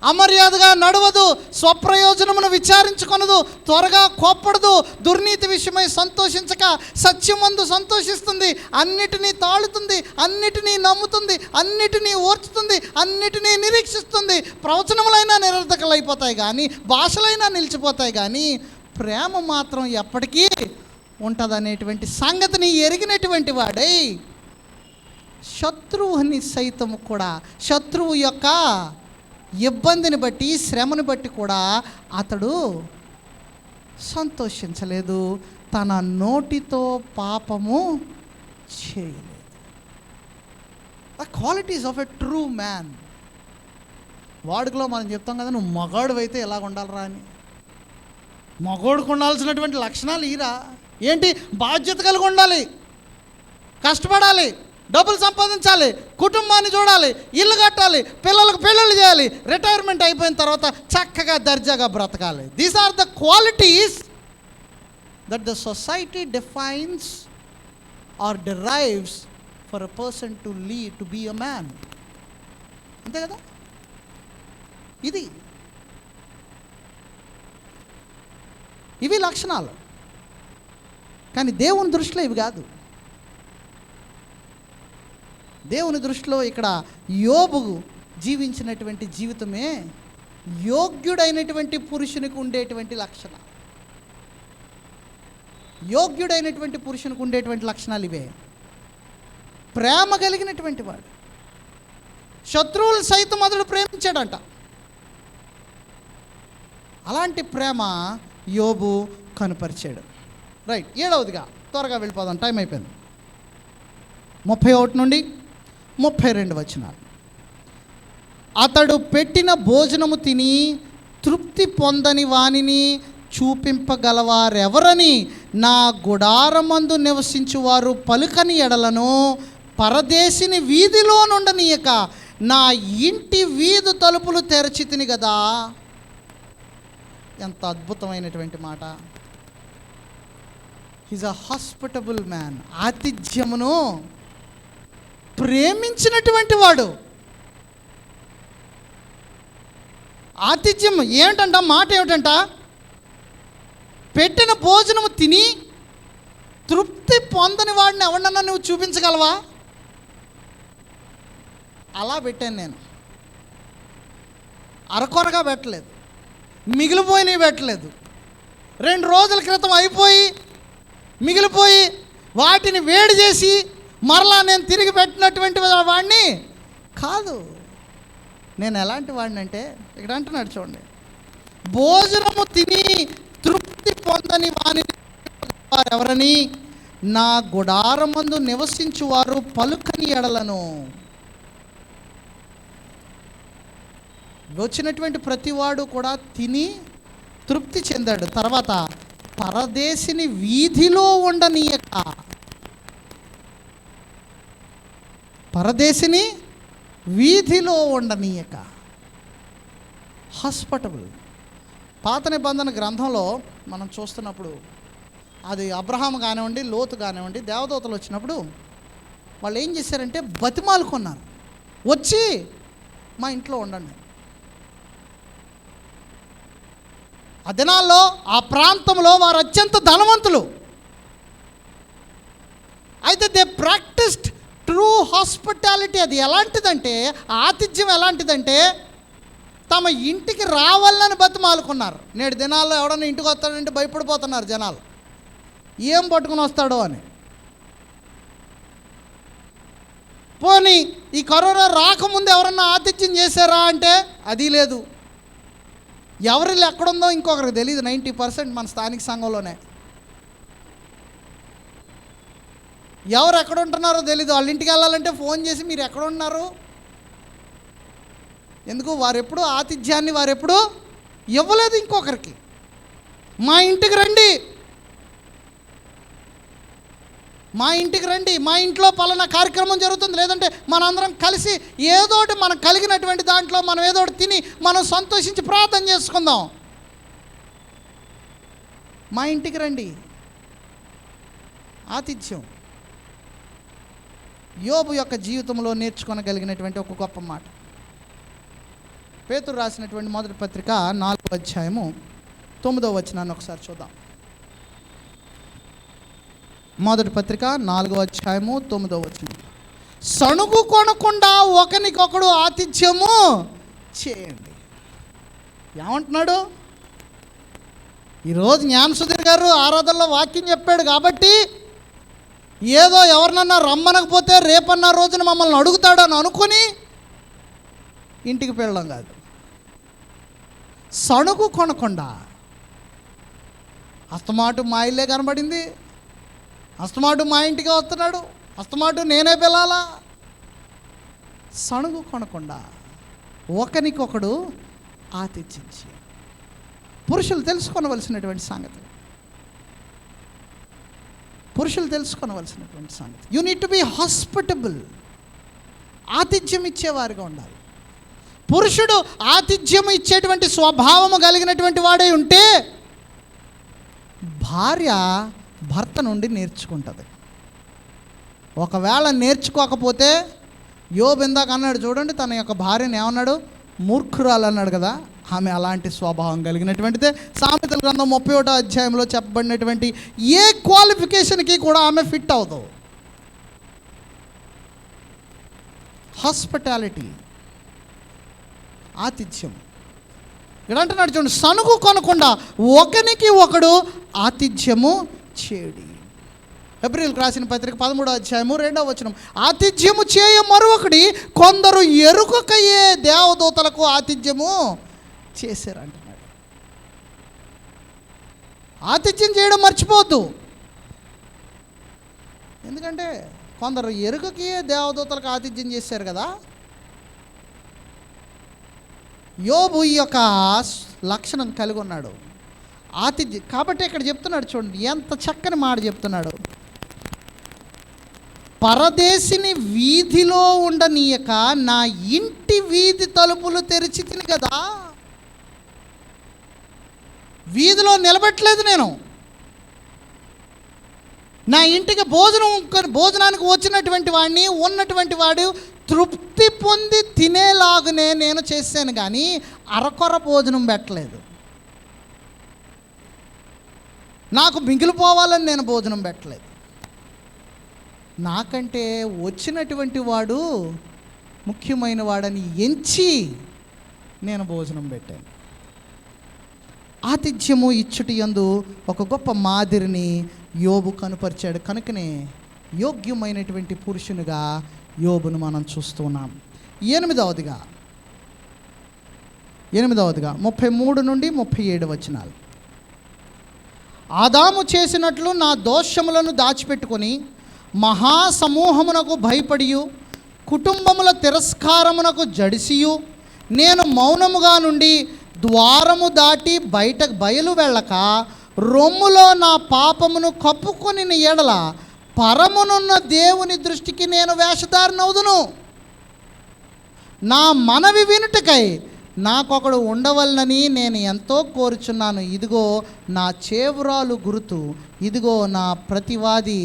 అమర్యాదగా నడవదు, స్వప్రయోజనమును విచారించుకొనదు, త్వరగా కోప్పడదు, దుర్నీతి విషయమై సంతోషించక సత్యమందు సంతోషిస్తుంది, అన్నిటినీ తాళుతుంది, అన్నిటినీ నమ్ముతుంది, అన్నిటినీ ఓర్చుతుంది, అన్నిటినీ నిరీక్షిస్తుంది. ప్రవచనములైనా నిరర్ధకలైపోతాయి కానీ, భాషలైనా నిలిచిపోతాయి కానీ, ప్రేమ మాత్రం ఎప్పటికీ ఉంటుందనేటువంటి సంగతిని ఎరిగినటువంటి వాడై శత్రువుని సైతము కూడా, శత్రువు యొక్క ఇబ్బందిని బట్టి, శ్రమను బట్టి కూడా అతడు సంతోషించలేదు, తన నోటితో పాపము చేయలేదు. The qualities of a true man. వాడుకలో మనం చెప్తాం కదా, నువ్వు మగాడు అయితే ఎలాగ ఉండాలిరా అని. మగోడుకు ఉండాల్సినటువంటి లక్షణాలు ఈరా ఏంటి? బాధ్యత కలిగి ఉండాలి, కష్టపడాలి, డబ్బులు సంపాదించాలి, కుటుంబాన్ని చూడాలి, ఇల్లు కట్టాలి, పిల్లలకు పెళ్ళిళ్ళు చేయాలి, రిటైర్మెంట్ అయిపోయిన తర్వాత చక్కగా దర్జాగా బ్రతకాలి. These are the qualities that the society defines or derives for a person to lead to be a man. అంతే కదా? ఇవి లక్షణాలు. కానీ దేవుని దృష్టిలో ఇవి కాదు. దేవుని దృష్టిలో ఇక్కడ యోబు జీవించినటువంటి జీవితమే యోగ్యుడైనటువంటి పురుషునికి ఉండేటువంటి లక్షణాలు. యోగ్యుడైనటువంటి పురుషునికి ఉండేటువంటి లక్షణాలు ఇవే. ప్రేమ కలిగినటువంటి వాడు, శత్రువులు సైతం అతడు ప్రేమించాడంట. అలాంటి ప్రేమ యోబు కనుపరిచాడు. రైట్, 7వదిగా త్వరగా వెళ్ళిపోదాం, టైం అయిపోయింది. 31 నుండి 32 వచనాలు. అతడు పెట్టిన భోజనము తిని తృప్తి పొందని వానిని చూపింపగలవారెవరని నా గుడారమందు నివసించువారు పలుకని ఎడలను పరదేశిని వీధిలో నుండనీయక నా ఇంటి వీధి తలుపులు తెరచితిని కదా. ఎంత అద్భుతమైనటువంటి మాట. He's a hospitable man. ఆతిథ్యమును ప్రేమించినటువంటి వాడు. ఆతిథ్యం ఏమిటంట? మాట ఏమిటంట? పెట్టిన భోజనము తిని తృప్తి పొందని వాడిని ఎవడన్నా నువ్వు చూపించగలవా? అలా పెట్టాను నేను. అరకొరగా పెట్టలేదు, మిగిలిపోయినవి పెట్టలేదు. 2 రోజుల క్రితం అయిపోయి మిగిలిపోయి వాటిని వేడి చేసి మరలా నేను తిరిగి పెట్టినటువంటి వాడిని కాదు. నేను ఎలాంటి వాడిని అంటే, ఇక్కడ అంటున్నాడు చూడండి, భోజనము తిని తృప్తి పొందని వానిని ఎవరని నా గుడారమందు నివసించువారు పలుకని ఎడలను. వచ్చినటువంటి ప్రతివాడు కూడా తిని తృప్తి చెందాడు. తర్వాత పరదేశిని వీధిలో ఉండనీయక, పరదేశిని వీధిలో ఉండనీయక. హాస్పిటబుల్. పాత నిబంధన గ్రంథంలో మనం చూస్తున్నప్పుడు, అది అబ్రహాం కానివ్వండి, లోతు కానివ్వండి, దేవదూతలు వచ్చినప్పుడు వాళ్ళు ఏం చేశారంటే బతిమాలుకున్నారు, వచ్చి మా ఇంట్లో ఉండండి. ఆ దినాల్లో ఆ ప్రాంతంలో వారు అత్యంత ధనవంతులు. అయితే దే ప్రాక్టిస్డ్ ట్రూ హాస్పిటాలిటీ. అది ఎలాంటిదంటే, ఆతిథ్యం ఎలాంటిదంటే, తమ ఇంటికి రావాలని బతిమాలుకున్నారు. నేడు దినాల్లో ఎవడన్నా ఇంటికి వస్తాడంటే భయపడిపోతున్నారు జనాలు, ఏం పట్టుకుని వస్తాడో అని. పోనీ ఈ కరోనా రాకముందు ఎవరన్నా ఆతిథ్యం చేశారా అంటే అది లేదు. ఎవరిల్లు ఎక్కడుందో ఇంకొకరికి తెలియదు. 90% మన స్థానిక సంఘంలోనే. ఎవరు ఎక్కడ ఉంటున్నారో తెలీదు. వాళ్ళ ఇంటికి వెళ్ళాలంటే ఫోన్ చేసి మీరు ఎక్కడ ఉన్నారు, ఎందుకు వారెప్పుడు ఆతిథ్యాన్ని వారెప్పుడు ఇవ్వలేదు ఇంకొకరికి. మా ఇంటికి రండి, మా ఇంటికి రండి, మా ఇంట్లో పలానా కార్యక్రమం జరుగుతుంది, లేదంటే మనందరం కలిసి ఏదోటి మనకు కలిగినటువంటి దాంట్లో మనం ఏదోటి తిని మనం సంతోషించి ప్రార్థన చేసుకుందాం. మా ఇంటికి రండి, ఆతిథ్యం. యోబు యొక్క జీవితంలో నేర్చుకోగలిగినటువంటి ఒక గొప్ప మాట. పేతురు రాసినటువంటి మొదటి పత్రిక 4వ అధ్యాయము 9వ వచనాన్ని ఒకసారి చూద్దాం. మొదటి పత్రిక 4వ అధ్యాయము 9వ వచనం. సణుగు కొనకుండా ఒకరికొకడు ఆతిథ్యము చేయండి. ఏమంటున్నాడు? ఈరోజు జ్ఞానసుధీర్ గారు ఆరాధనలో వాక్యం చెప్పాడు కాబట్టి ఏదో ఎవరినన్నా రమ్మనకపోతే రేపన్న రోజున మమ్మల్ని అడుగుతాడని అనుకుని ఇంటికి వెళ్ళడం కాదు. సణుగు కొనకుండా, అస్తమాటు మా ఇల్లే కనబడింది, అస్తమాటు మా ఇంటికి వస్తున్నాడు, అస్తమాటు నేనే పిల్లాలా, సణుగు కొనకుండా ఒకరికొకడు ఆతిథ్యించి. పురుషులు తెలుసుకోవలసినటువంటి సంగతి, పురుషులు తెలుసుకోవలసినటువంటి సంగతి. You need to be hospitable. ఆతిథ్యం ఇచ్చేవారుగా ఉండాలి. పురుషుడు ఆతిథ్యం ఇచ్చేటువంటి స్వభావము కలిగినటువంటి వాడే ఉంటే భార్య భర్త నుండి నేర్చుకుంటుంది. ఒకవేళ నేర్చుకోకపోతే యోబు ఇందాక అన్నాడు చూడండి, తన యొక్క భార్యను ఏమన్నాడు? మూర్ఖురాలు అన్నాడు కదా. ఆమె అలాంటి స్వభావం కలిగినటువంటిదే. సామెతల గ్రంథం 31వ అధ్యాయంలో చెప్పబడినటువంటి ఏ క్వాలిఫికేషన్కి కూడా ఆమె ఫిట్ అవుతావు. హాస్పిటాలిటీ, ఆతిథ్యం. ఇక్కడ అంటున్నాడు చూడండి, సనుగు కొనకుండా ఒకనికి ఒకడు ఆతిథ్యము చేడి. హెబ్రీయులకు రాసిన పత్రిక 13వ అధ్యాయము 2వ వచనం. ఆతిథ్యము చేయ మరొకటి కొందరు ఎరుకకయే దేవదూతలకు ఆతిథ్యము చేశారంటున్నాడు. ఆతిథ్యం చేయడం మర్చిపోవద్దు. ఎందుకంటే కొందరు ఎరుకకి దేవదూతలకు ఆతిథ్యం చేశారు కదా. యోబు ఈ యొక్క లక్షణం కలిగి ఉన్నాడు, ఆతిథ్యం. కాబట్టి ఇక్కడ చెప్తున్నాడు చూడండి, ఎంత చక్కని మాట చెప్తున్నాడు. పరదేశిని వీధిలో ఉండనీయక నా ఇంటి వీధి తలుపులు తెరిచి తిని కదా. వీధిలో నిలబెట్టలేదు నేను. నా ఇంటికి భోజనానికి వచ్చినటువంటి వాడిని, ఉన్నటువంటి వాడు తృప్తి పొంది తినేలాగునే నేను చేశాను, కానీ అరకొర భోజనం పెట్టలేదు. నాకు మిగిలిపోవాలని నేను భోజనం పెట్టలేదు. నాకంటే వచ్చినటువంటి వాడు ముఖ్యమైన వాడని ఎంచి నేను భోజనం పెట్టాను. ఆతిథ్యము ఇచ్చుటి యందు ఒక గొప్ప మాదిరిని యోబు కనుపరిచాడు. కనుకనే యోగ్యమైనటువంటి పురుషునిగా యోబును మనం చూస్తున్నాం. ఎనిమిదవదిగా 33 నుండి 37 వచనాలు. ఆదాము చేసినట్లు నా దోషములను దాచిపెట్టుకొని మహాసమూహమునకు భయపడియు కుటుంబముల తిరస్కారమునకు జడిసియు నేను మౌనముగా నుండి ద్వారము దాటి బయలు వెళ్ళక రొమ్ములో నా పాపమును కప్పుకొని ఎడల పరమునున్న దేవుని దృష్టికి నేను వేషధారినవుదును. నా మనవి వినుటకై నాకొకడు ఉండవలనని నేను ఎంతో కోరుచున్నాను. ఇదిగో నా చేవురాలు గురుతు, ఇదిగో నా ప్రతివాది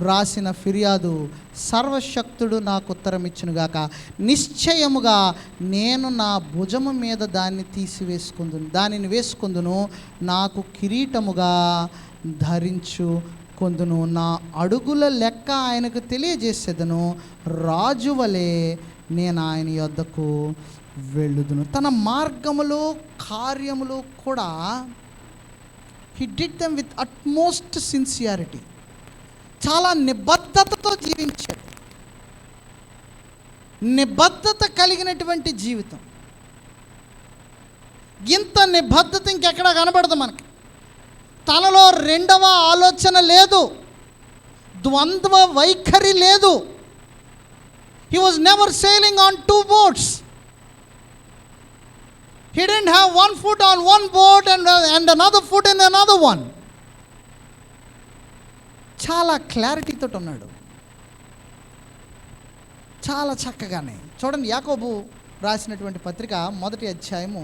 రాసిన ఫిర్యాదు. సర్వశక్తుడు నాకు ఉత్తరం ఇచ్చునుగాక. నిశ్చయముగా నేను నా భుజము మీద దానిని వేసుకుందును, నాకు కిరీటముగా ధరించుకొందును. నా అడుగుల లెక్క ఆయనకు తెలియజేసేదను. రాజువలే నేను ఆయన యొద్దకు వెళ్ళుదును. తన మార్గములు కార్యములు కూడా he did them with utmost sincerity. చాలా నిబద్ధతతో జీవించాడు. నిబద్ధత కలిగినటువంటి జీవితం. ఇంత నిబద్ధత ఇంకెక్కడా కనబడదు మనకి. తనలో రెండవ ఆలోచన లేదు, ద్వంద్వ వైఖరి లేదు. He was never sailing on two boats. He didn't have one foot on one boat and another foot in another one. చాలా క్లారిటీతో ఉన్నాడు, చాలా చక్కగానే. చూడండి, యాకోబు రాసినటువంటి పత్రిక 1వ అధ్యాయము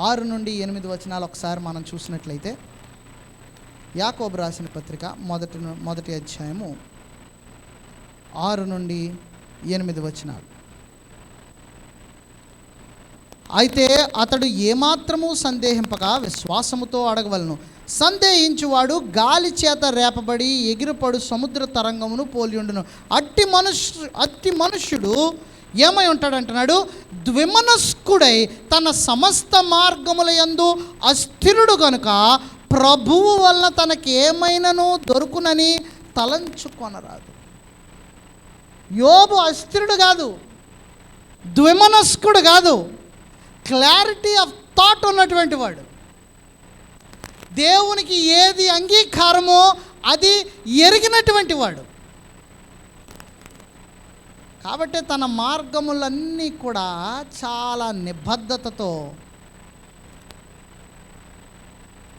6 నుండి 8 వచనాలు ఒకసారి మనం చూసినట్లయితే, యాకోబు రాసిన పత్రిక 1వ అధ్యాయము 6 నుండి 8 వచనాలు. అయితే అతడు ఏమాత్రము సందేహింపక విశ్వాసముతో అడగవలను. సందేహించువాడు గాలి చేత రేపబడి ఎగిరిపడు సముద్ర తరంగమును పోలియుండును. అట్టి మనుష్యుడు ఏమై ఉంటాడంటున్నాడు? ద్విమనస్కుడై తన సమస్త మార్గముల యందు అస్థిరుడు గనుక ప్రభువు వలన తనకేమైనను దొరుకునని తలంచుకొనరాదు. యోబు అస్థిరుడు కాదు, ద్విమనస్కుడు కాదు, క్లారిటీ ఆఫ్ థాట్ ఉన్నటువంటి వాడు. దేవునికి ఏది అంగీకారమో అది ఎరిగినటువంటి వాడు. కాబట్టి తన మార్గములన్నీ కూడా చాలా నిబద్ధతతో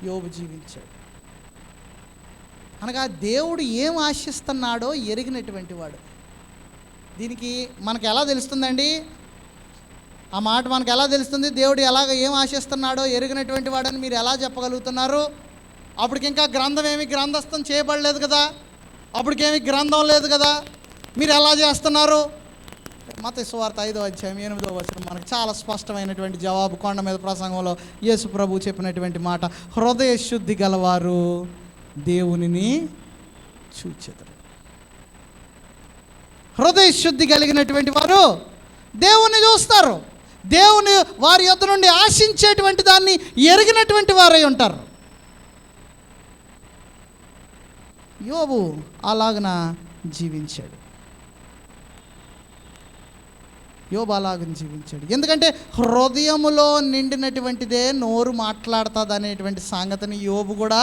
యోబు జీవించాడు. అనగా దేవుడు ఏం ఆశిస్తున్నాడో ఎరిగినటువంటి వాడు. దీనికి మనకు ఎలా తెలుస్తుందండి? ఆ మాట మనకు ఎలా తెలుస్తుంది? దేవుడు ఏం ఆశిస్తున్నాడో ఎరిగినటువంటి వాడని మీరు ఎలా చెప్పగలుగుతున్నారు? అప్పటికి ఇంకా గ్రంథస్థం చేయబడలేదు కదా, అప్పటికేమీ గ్రంథం లేదు కదా, మీరు ఎలా చేస్తున్నారు? మత్తయి సువార్త 5వ అధ్యాయం 8వ వచనం మనకు చాలా స్పష్టమైనటువంటి జవాబు. కొండ మీద ప్రసంగంలో యేసు ప్రభు చెప్పినటువంటి మాట, హృదయ శుద్ధి గలవారు దేవునిని చూచెదరు. హృదయ శుద్ధి కలిగినటువంటి వారు దేవుని చూస్తారు. దేవుని వారి యొద్ద నుండి ఆశించేటువంటి దాన్ని ఎరిగినటువంటి వారై ఉంటారు. యోబు అలాగన జీవించాడు. ఎందుకంటే హృదయములో నిండినటువంటిదే నోరు మాట్లాడుతుంది అనేటువంటి సంగతిని యోబు కూడా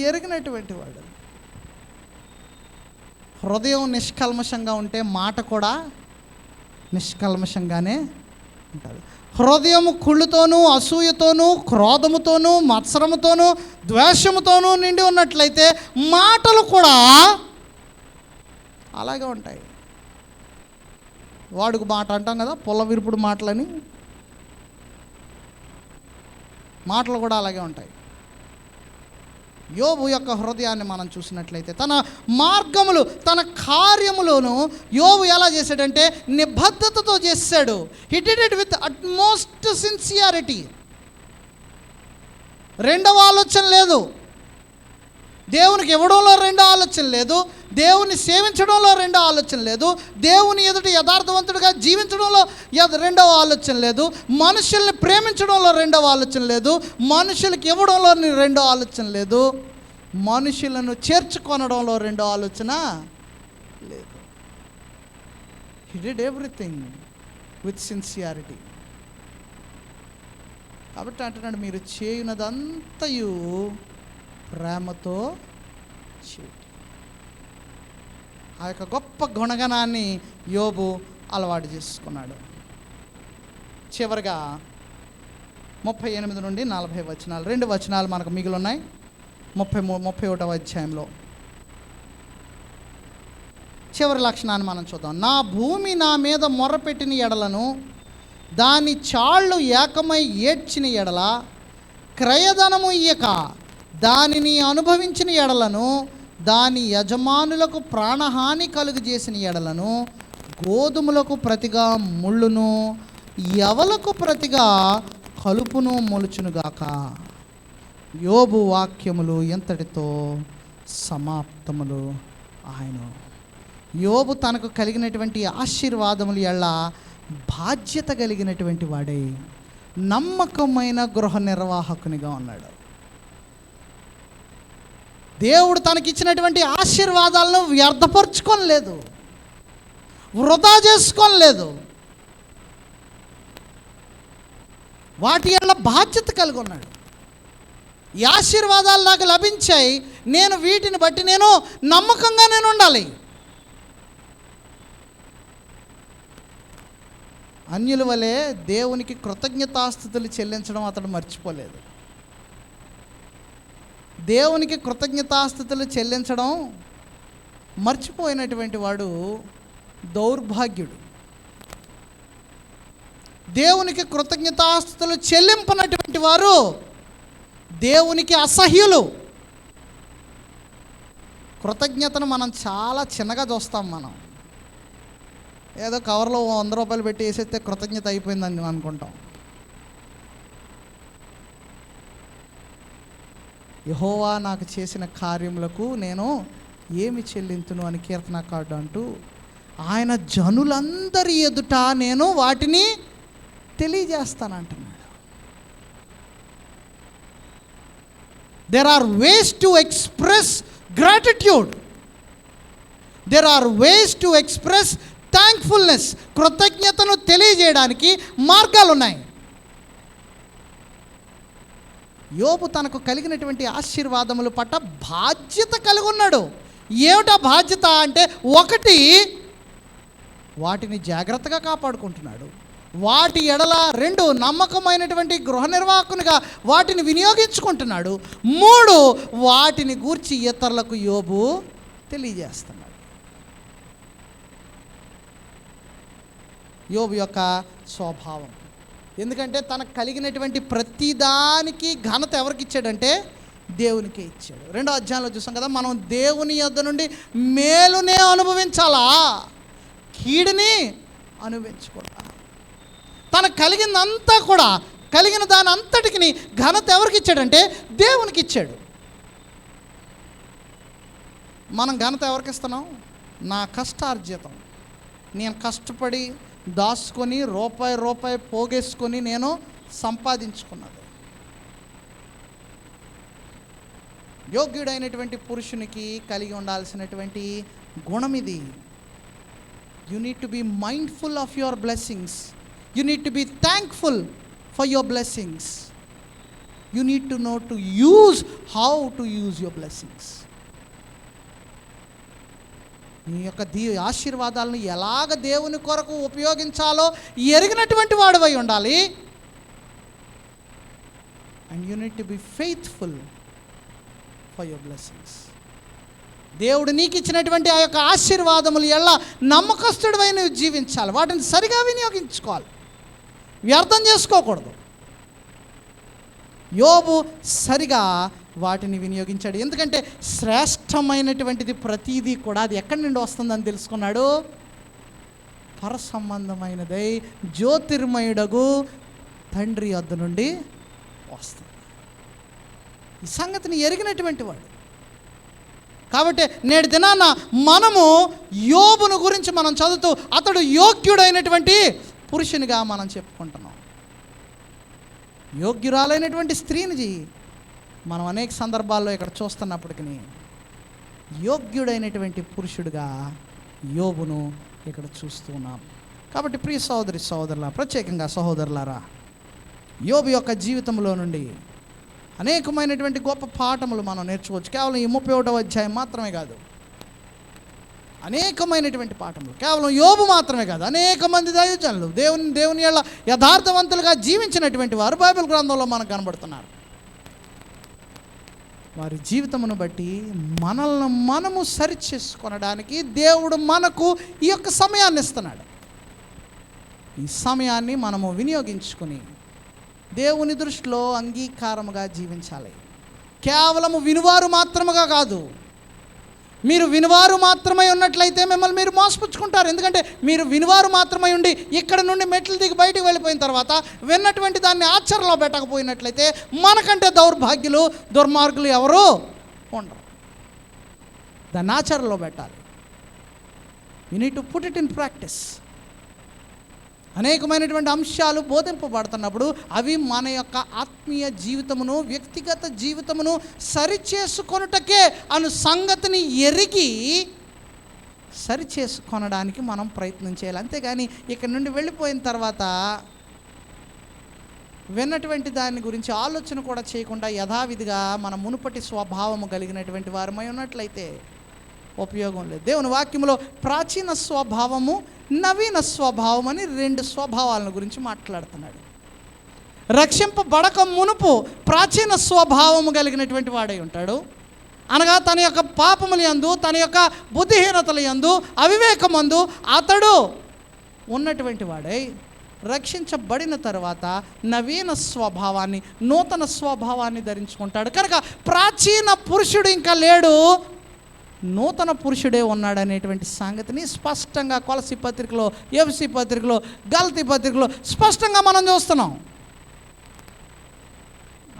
ఎరిగినటువంటి వాడు. హృదయం నిష్కల్మషంగా ఉంటే మాట కూడా నిష్కల్మషంగానే ఉంటుంది. హృదయము కుళ్ళుతోనూ అసూయతోనూ క్రోధముతోనూ మత్సరముతోనూ ద్వేషముతోనూ నిండి ఉన్నట్లయితే మాటలు కూడా అలాగే ఉంటాయి. వాడుకు మాట అంటాం కదా, పొల్ల విరుపుడు మాటలని. మాటలు కూడా అలాగే ఉంటాయి. యోబు యొక్క హృదయాన్ని మనం చూసినట్లయితే తన మార్గములు, తన కార్యములను యోబు ఎలా చేశాడంటే నిబద్ధతతో చేశాడు. హి did it with utmost sincerity. రెండవ ఆలోచన లేదు, దేవునికి ఇవ్వడంలో రెండో ఆలోచన లేదు, దేవుని సేవించడంలో రెండో ఆలోచన లేదు, దేవుని ఎదుట యథార్థవంతుడిగా జీవించడంలో రెండవ ఆలోచన లేదు, మనుషుల్ని ప్రేమించడంలో రెండవ ఆలోచన లేదు, మనుషులకి ఇవ్వడంలో రెండో ఆలోచన లేదు, మనుషులను చేర్చుకొనడంలో రెండో ఆలోచన లేదు. హి డిడ్ ఎవ్రీథింగ్ విత్ సిన్సియారిటీ. కాబట్టి అంటున్నాడు, మీరు చేయునదంతయు ప్రేమతో చేయండి. ఆ యొక్క గొప్ప గుణగణాన్ని యోబు అలవాటు చేసుకున్నాడు. చివరిగా 38 నుండి 40 వచనాలు, 2 వచనాలు మనకు మిగిలి ఉన్నాయి. 31వ అధ్యాయంలో చివరి లక్షణాన్ని మనం చూద్దాం. నా భూమి నా మీద మొర్రపెట్టిన ఎడలను, దాని చాళ్ళు ఏకమై ఏడ్చిన ఎడల, క్రయధనము ఇయ్యక దానిని అనుభవించిన ఎడలను, దాని యజమానులకు ప్రాణహాని కలుగు చేసిన ఎడలను, గోధుమలకు ప్రతిగా ముళ్ళును, యవలకు ప్రతిగా కలుపును మొలుచునుగాక. యోబు వాక్యములు ఎంతటితో సమాప్తములు ఆయన. యోబు తనకు కలిగినటువంటి ఆశీర్వాదములు ఎళ్ళ బాధ్యత కలిగినటువంటి వాడై నమ్మకమైన గృహ నిర్వాహకునిగా ఉన్నాడు. దేవుడు తనకిచ్చినటువంటి ఆశీర్వాదాలను వ్యర్థపరచుకోలేదు. వృధా చేసుకోలేదు. వాటి వల్ల బాధ్యత కలిగి ఉన్నాడు. ఈ ఆశీర్వాదాలు నాకు లభించాయి, నేను వీటిని బట్టి నేను నమ్మకంగా నేను ఉండాలి. అన్యుల వలె దేవునికి కృతజ్ఞతాస్తుతులు చెల్లించడం అతడు మర్చిపోలేదు. దేవునికి కృతజ్ఞతాస్తుతులు చెల్లించడం మర్చిపోయినటువంటి వాడు దౌర్భాగ్యుడు. దేవునికి కృతజ్ఞతాస్తుతులు చెల్లింపనటువంటి వారు దేవునికి అసహ్యులు. కృతజ్ఞతను మనం చాలా చిన్నగా చూస్తాం. మనం ఏదో కవర్లో 100 రూపాయలు పెట్టి వేసేస్తే కృతజ్ఞత అయిపోయిందని అనుకుంటాం. యెహోవా నాకు చేసిన కార్యములకు నేను ఏమి చెల్లింతును అని కీర్తనకారుడు అంటూ, ఆయన జనులందరి ఎదుట నేను వాటిని తెలియజేస్తానంటున్నాడు. There are ways to express gratitude. There are ways to express thankfulness. కృతజ్ఞతను తెలియజేయడానికి మార్గాలు ఉన్నాయి. యోబు తనకు కలిగినటువంటి ఆశీర్వాదముల పట్ల బాధ్యత కలిగి ఉన్నాడు. ఏమిటా బాధ్యత అంటే, 1 వాటిని జాగ్రత్తగా కాపాడుకుంటున్నాడు. వాటి ఎడల 2 నమ్మకమైనటువంటి గృహ నిర్వాహకునిగా వాటిని వినియోగించుకుంటున్నాడు. 3 వాటిని గూర్చి ఇతరులకు యోబు తెలియజేస్తున్నాడు. యోబు యొక్క స్వభావం. ఎందుకంటే తనకు కలిగినటువంటి ప్రతిదానికి ఘనత ఎవరికి ఇచ్చాడంటే దేవునికే ఇచ్చాడు. 2వ అధ్యాయంలో చూసాం కదా, మనం దేవుని యొద్ద నుండి మేలునే అనుభవించాలా, కీడుని అనుభవించకూడదు. తనకు కలిగిందంతా కూడా, కలిగిన దాని అంతటికి ఘనత ఎవరికి ఇచ్చాడంటే దేవునికి ఇచ్చాడు. మనం ఘనత ఎవరికి ఇస్తున్నాం? నా కష్టార్జితం, నేను కష్టపడి దాచుకొని రూపాయి పోగేసుకొని నేను సంపాదించుకున్నది. యోగ్యుడైనటువంటి పురుషునికి కలిగి ఉండాల్సినటువంటి గుణం ఇది. You need to be mindful of your blessings. You need to be thankful for your blessings. You need to know to use how to use your blessings. నీ యొక్క ఆశీర్వాదాలను ఎలాగ దేవుని కొరకు ఉపయోగించాలో ఎరిగినటువంటి వాడివై ఉండాలి. And you need to be faithful for your blessings. దేవుడు నీకు ఇచ్చినటువంటి ఆ యొక్క ఆశీర్వాదములు ఎలా నమ్మకస్తుడివై నువ్వు జీవించాలి. వాటిని సరిగా వినియోగించుకోవాలి, వ్యర్థం చేసుకోకూడదు. యోబు సరిగా వాటిని వినియోగించాడు. ఎందుకంటే శ్రేష్టమైనటువంటిది ప్రతిదీ కూడా అది ఎక్కడి నుండి వస్తుందని తెలుసుకున్నాడు. పరసంబంధమైనదై జ్యోతిర్మయుడగు తండ్రి వద్ద నుండి వస్తుంది. ఈ సంగతిని ఎరిగినటువంటి వాడు. కాబట్టి నేటి దినాన మనము యోబును గురించి మనం చదువుతూ అతడు యోగ్యుడైనటువంటి పురుషునిగా మనం చెప్పుకుంటున్నాం. యోగ్యురాలైనటువంటి స్త్రీని మనం అనేక సందర్భాల్లో ఇక్కడ చూస్తున్నప్పటికీ యోగ్యుడైనటువంటి పురుషుడిగా యోబును ఇక్కడ చూస్తూ ఉన్నాం. కాబట్టి ప్రియ సహోదరులారా, ప్రత్యేకంగా సహోదరులారా, యోబు యొక్క జీవితంలో నుండి అనేకమైనటువంటి గొప్ప పాఠములు మనం నేర్చుకోవచ్చు. కేవలం ఈ 31వ అధ్యాయం మాత్రమే కాదు, అనేకమైనటువంటి పాఠములు. కేవలం యోబు మాత్రమే కాదు, అనేక మంది దైవజనులు దేవుని యెడల యథార్థవంతులుగా జీవించినటువంటి వారు బైబిల్ గ్రంథంలో మనకు కనబడుతున్నారు. వారి జీవితమును బట్టి మనల్ని మనము సరిచేసుకొనడానికి దేవుడు మనకు ఈ యొక్క సమయాన్ని ఇస్తున్నాడు. ఈ సమయాన్ని మనము వినియోగించుకొని దేవుని దృష్టిలో అంగీకారముగా జీవించాలి. కేవలము వినువారు మాత్రముగా కాదు. మీరు వినువారు మాత్రమై ఉన్నట్లయితే మిమ్మల్ని మీరు మోసపుచ్చుకుంటారు. ఎందుకంటే మీరు వినువారు మాత్రమై ఉండి ఇక్కడ నుండి మెట్లు దిగి బయటికి వెళ్ళిపోయిన తర్వాత విన్నటువంటి దాన్ని ఆచరణలో పెట్టకపోయినట్లయితే మనకంటే దౌర్భాగ్యులు దుర్మార్గులు ఎవరు ఉండరు. దాన్ని ఆచరణలో పెట్టాలి. You need to put it in practice. అనేకమైనటువంటి అంశాలు బోధింపబడుతున్నప్పుడు అవి మన యొక్క ఆత్మీయ జీవితమును, వ్యక్తిగత జీవితమును సరిచేసుకొనుటకే అను సంగతిని ఎరిగి సరి చేసుకొనడానికి మనం ప్రయత్నం చేయాలి. అంతేగాని ఇక్కడ నుండి వెళ్ళిపోయిన తర్వాత విన్నటువంటి దాని గురించి ఆలోచన కూడా చేయకుండా యథావిధిగా మన మునుపటి స్వభావము కలిగినటువంటి వారమై ఉన్నట్లయితే ఉపయోగం లేదు. దేవుని వాక్యంలో ప్రాచీన స్వభావము, నవీన స్వభావం అని 2 స్వభావాలను గురించి మాట్లాడుతున్నాడు. రక్షింపబడక మునుపు ప్రాచీన స్వభావము కలిగినటువంటి వాడై ఉంటాడు. అనగా తన యొక్క పాపముల యందు, తన యొక్క బుద్ధిహీనతల యందు, అవివేకమందు అతడు ఉన్నటువంటి వాడై రక్షించబడిన తర్వాత నవీన స్వభావాన్ని, నూతన స్వభావాన్ని ధరించుకుంటాడు. కనుక ప్రాచీన పురుషుడు ఇంకా లేడు, నూతన పురుషుడే ఉన్నాడనేటువంటి సంగతిని స్పష్టంగా కొలసి పత్రికలో, ఎఫెసీ పత్రికలో, గలతీ పత్రికలో స్పష్టంగా మనం చూస్తున్నాం.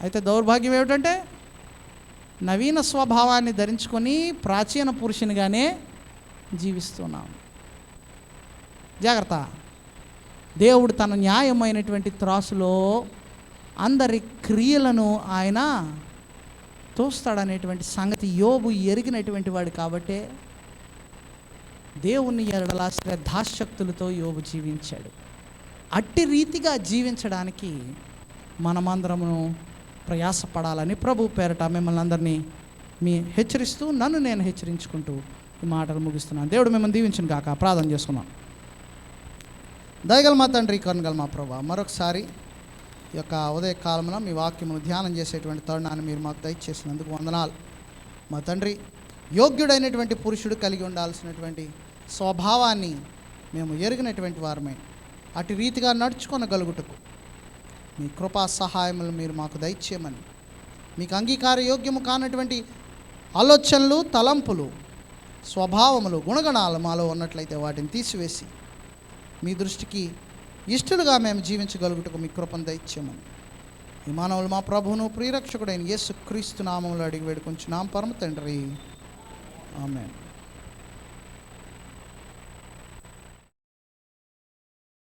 అయితే దౌర్భాగ్యం ఏమిటంటే నవీన స్వభావాన్ని ధరించుకొని ప్రాచీన పురుషునిగానే జీవిస్తున్నాం. జాగ్రత్త. దేవుడు తన న్యాయమైనటువంటి త్రాసులో అందరి క్రియలను ఆయన తోస్తాడనేటువంటి సంగతి యోబు ఎరిగినటువంటి వాడు కాబట్టే దేవుని ఎడల శ్రద్ధాశక్తులతో యోబు జీవించాడు. అట్టి రీతిగా జీవించడానికి మనమందరము ప్రయాసపడాలని ప్రభు పేరట మిమ్మల్ని అందరినీ హెచ్చరిస్తూ, నన్ను నేను హెచ్చరించుకుంటూ ఈ మాటలు ముగిస్తున్నాను. దేవుడు మిమ్మల్ని దీవించును కాక. ప్రార్థన చేసుకున్నాం. దయగల మా తండ్రి, కరుణగల మా ప్రభా, మరొకసారి ఈ యొక్క ఉదయకాలంలో మీ వాక్యమును ధ్యానం చేసేటువంటి తరుణాన్ని మీరు మాకు దయచేసినందుకు వందనాలు. మా తండ్రి, యోగ్యుడైనటువంటి పురుషుడు కలిగి ఉండాల్సినటువంటి స్వభావాన్ని మేము ఎరిగినటువంటి వారమే. అటు రీతిగా నడుచుకొనగలుగుటకు మీ కృపా సహాయములు మీరు మాకు దయచేయమని, మీకు అంగీకార యోగ్యము కానటువంటి ఆలోచనలు, తలంపులు, స్వభావములు, గుణగణాలు మాలో ఉన్నట్లయితే వాటిని తీసివేసి మీ దృష్టికి ఇష్టలుగా మేము జీవించగలుగుటకు మీ కృపను దయచేయమని ఈ మానవులు మా ప్రభువును ప్రియరక్షకుడైన యేసుక్రీస్తు నామములో అడిగి వేడుకొంచున్నాం పరమ తండ్రి. ఆమేన్.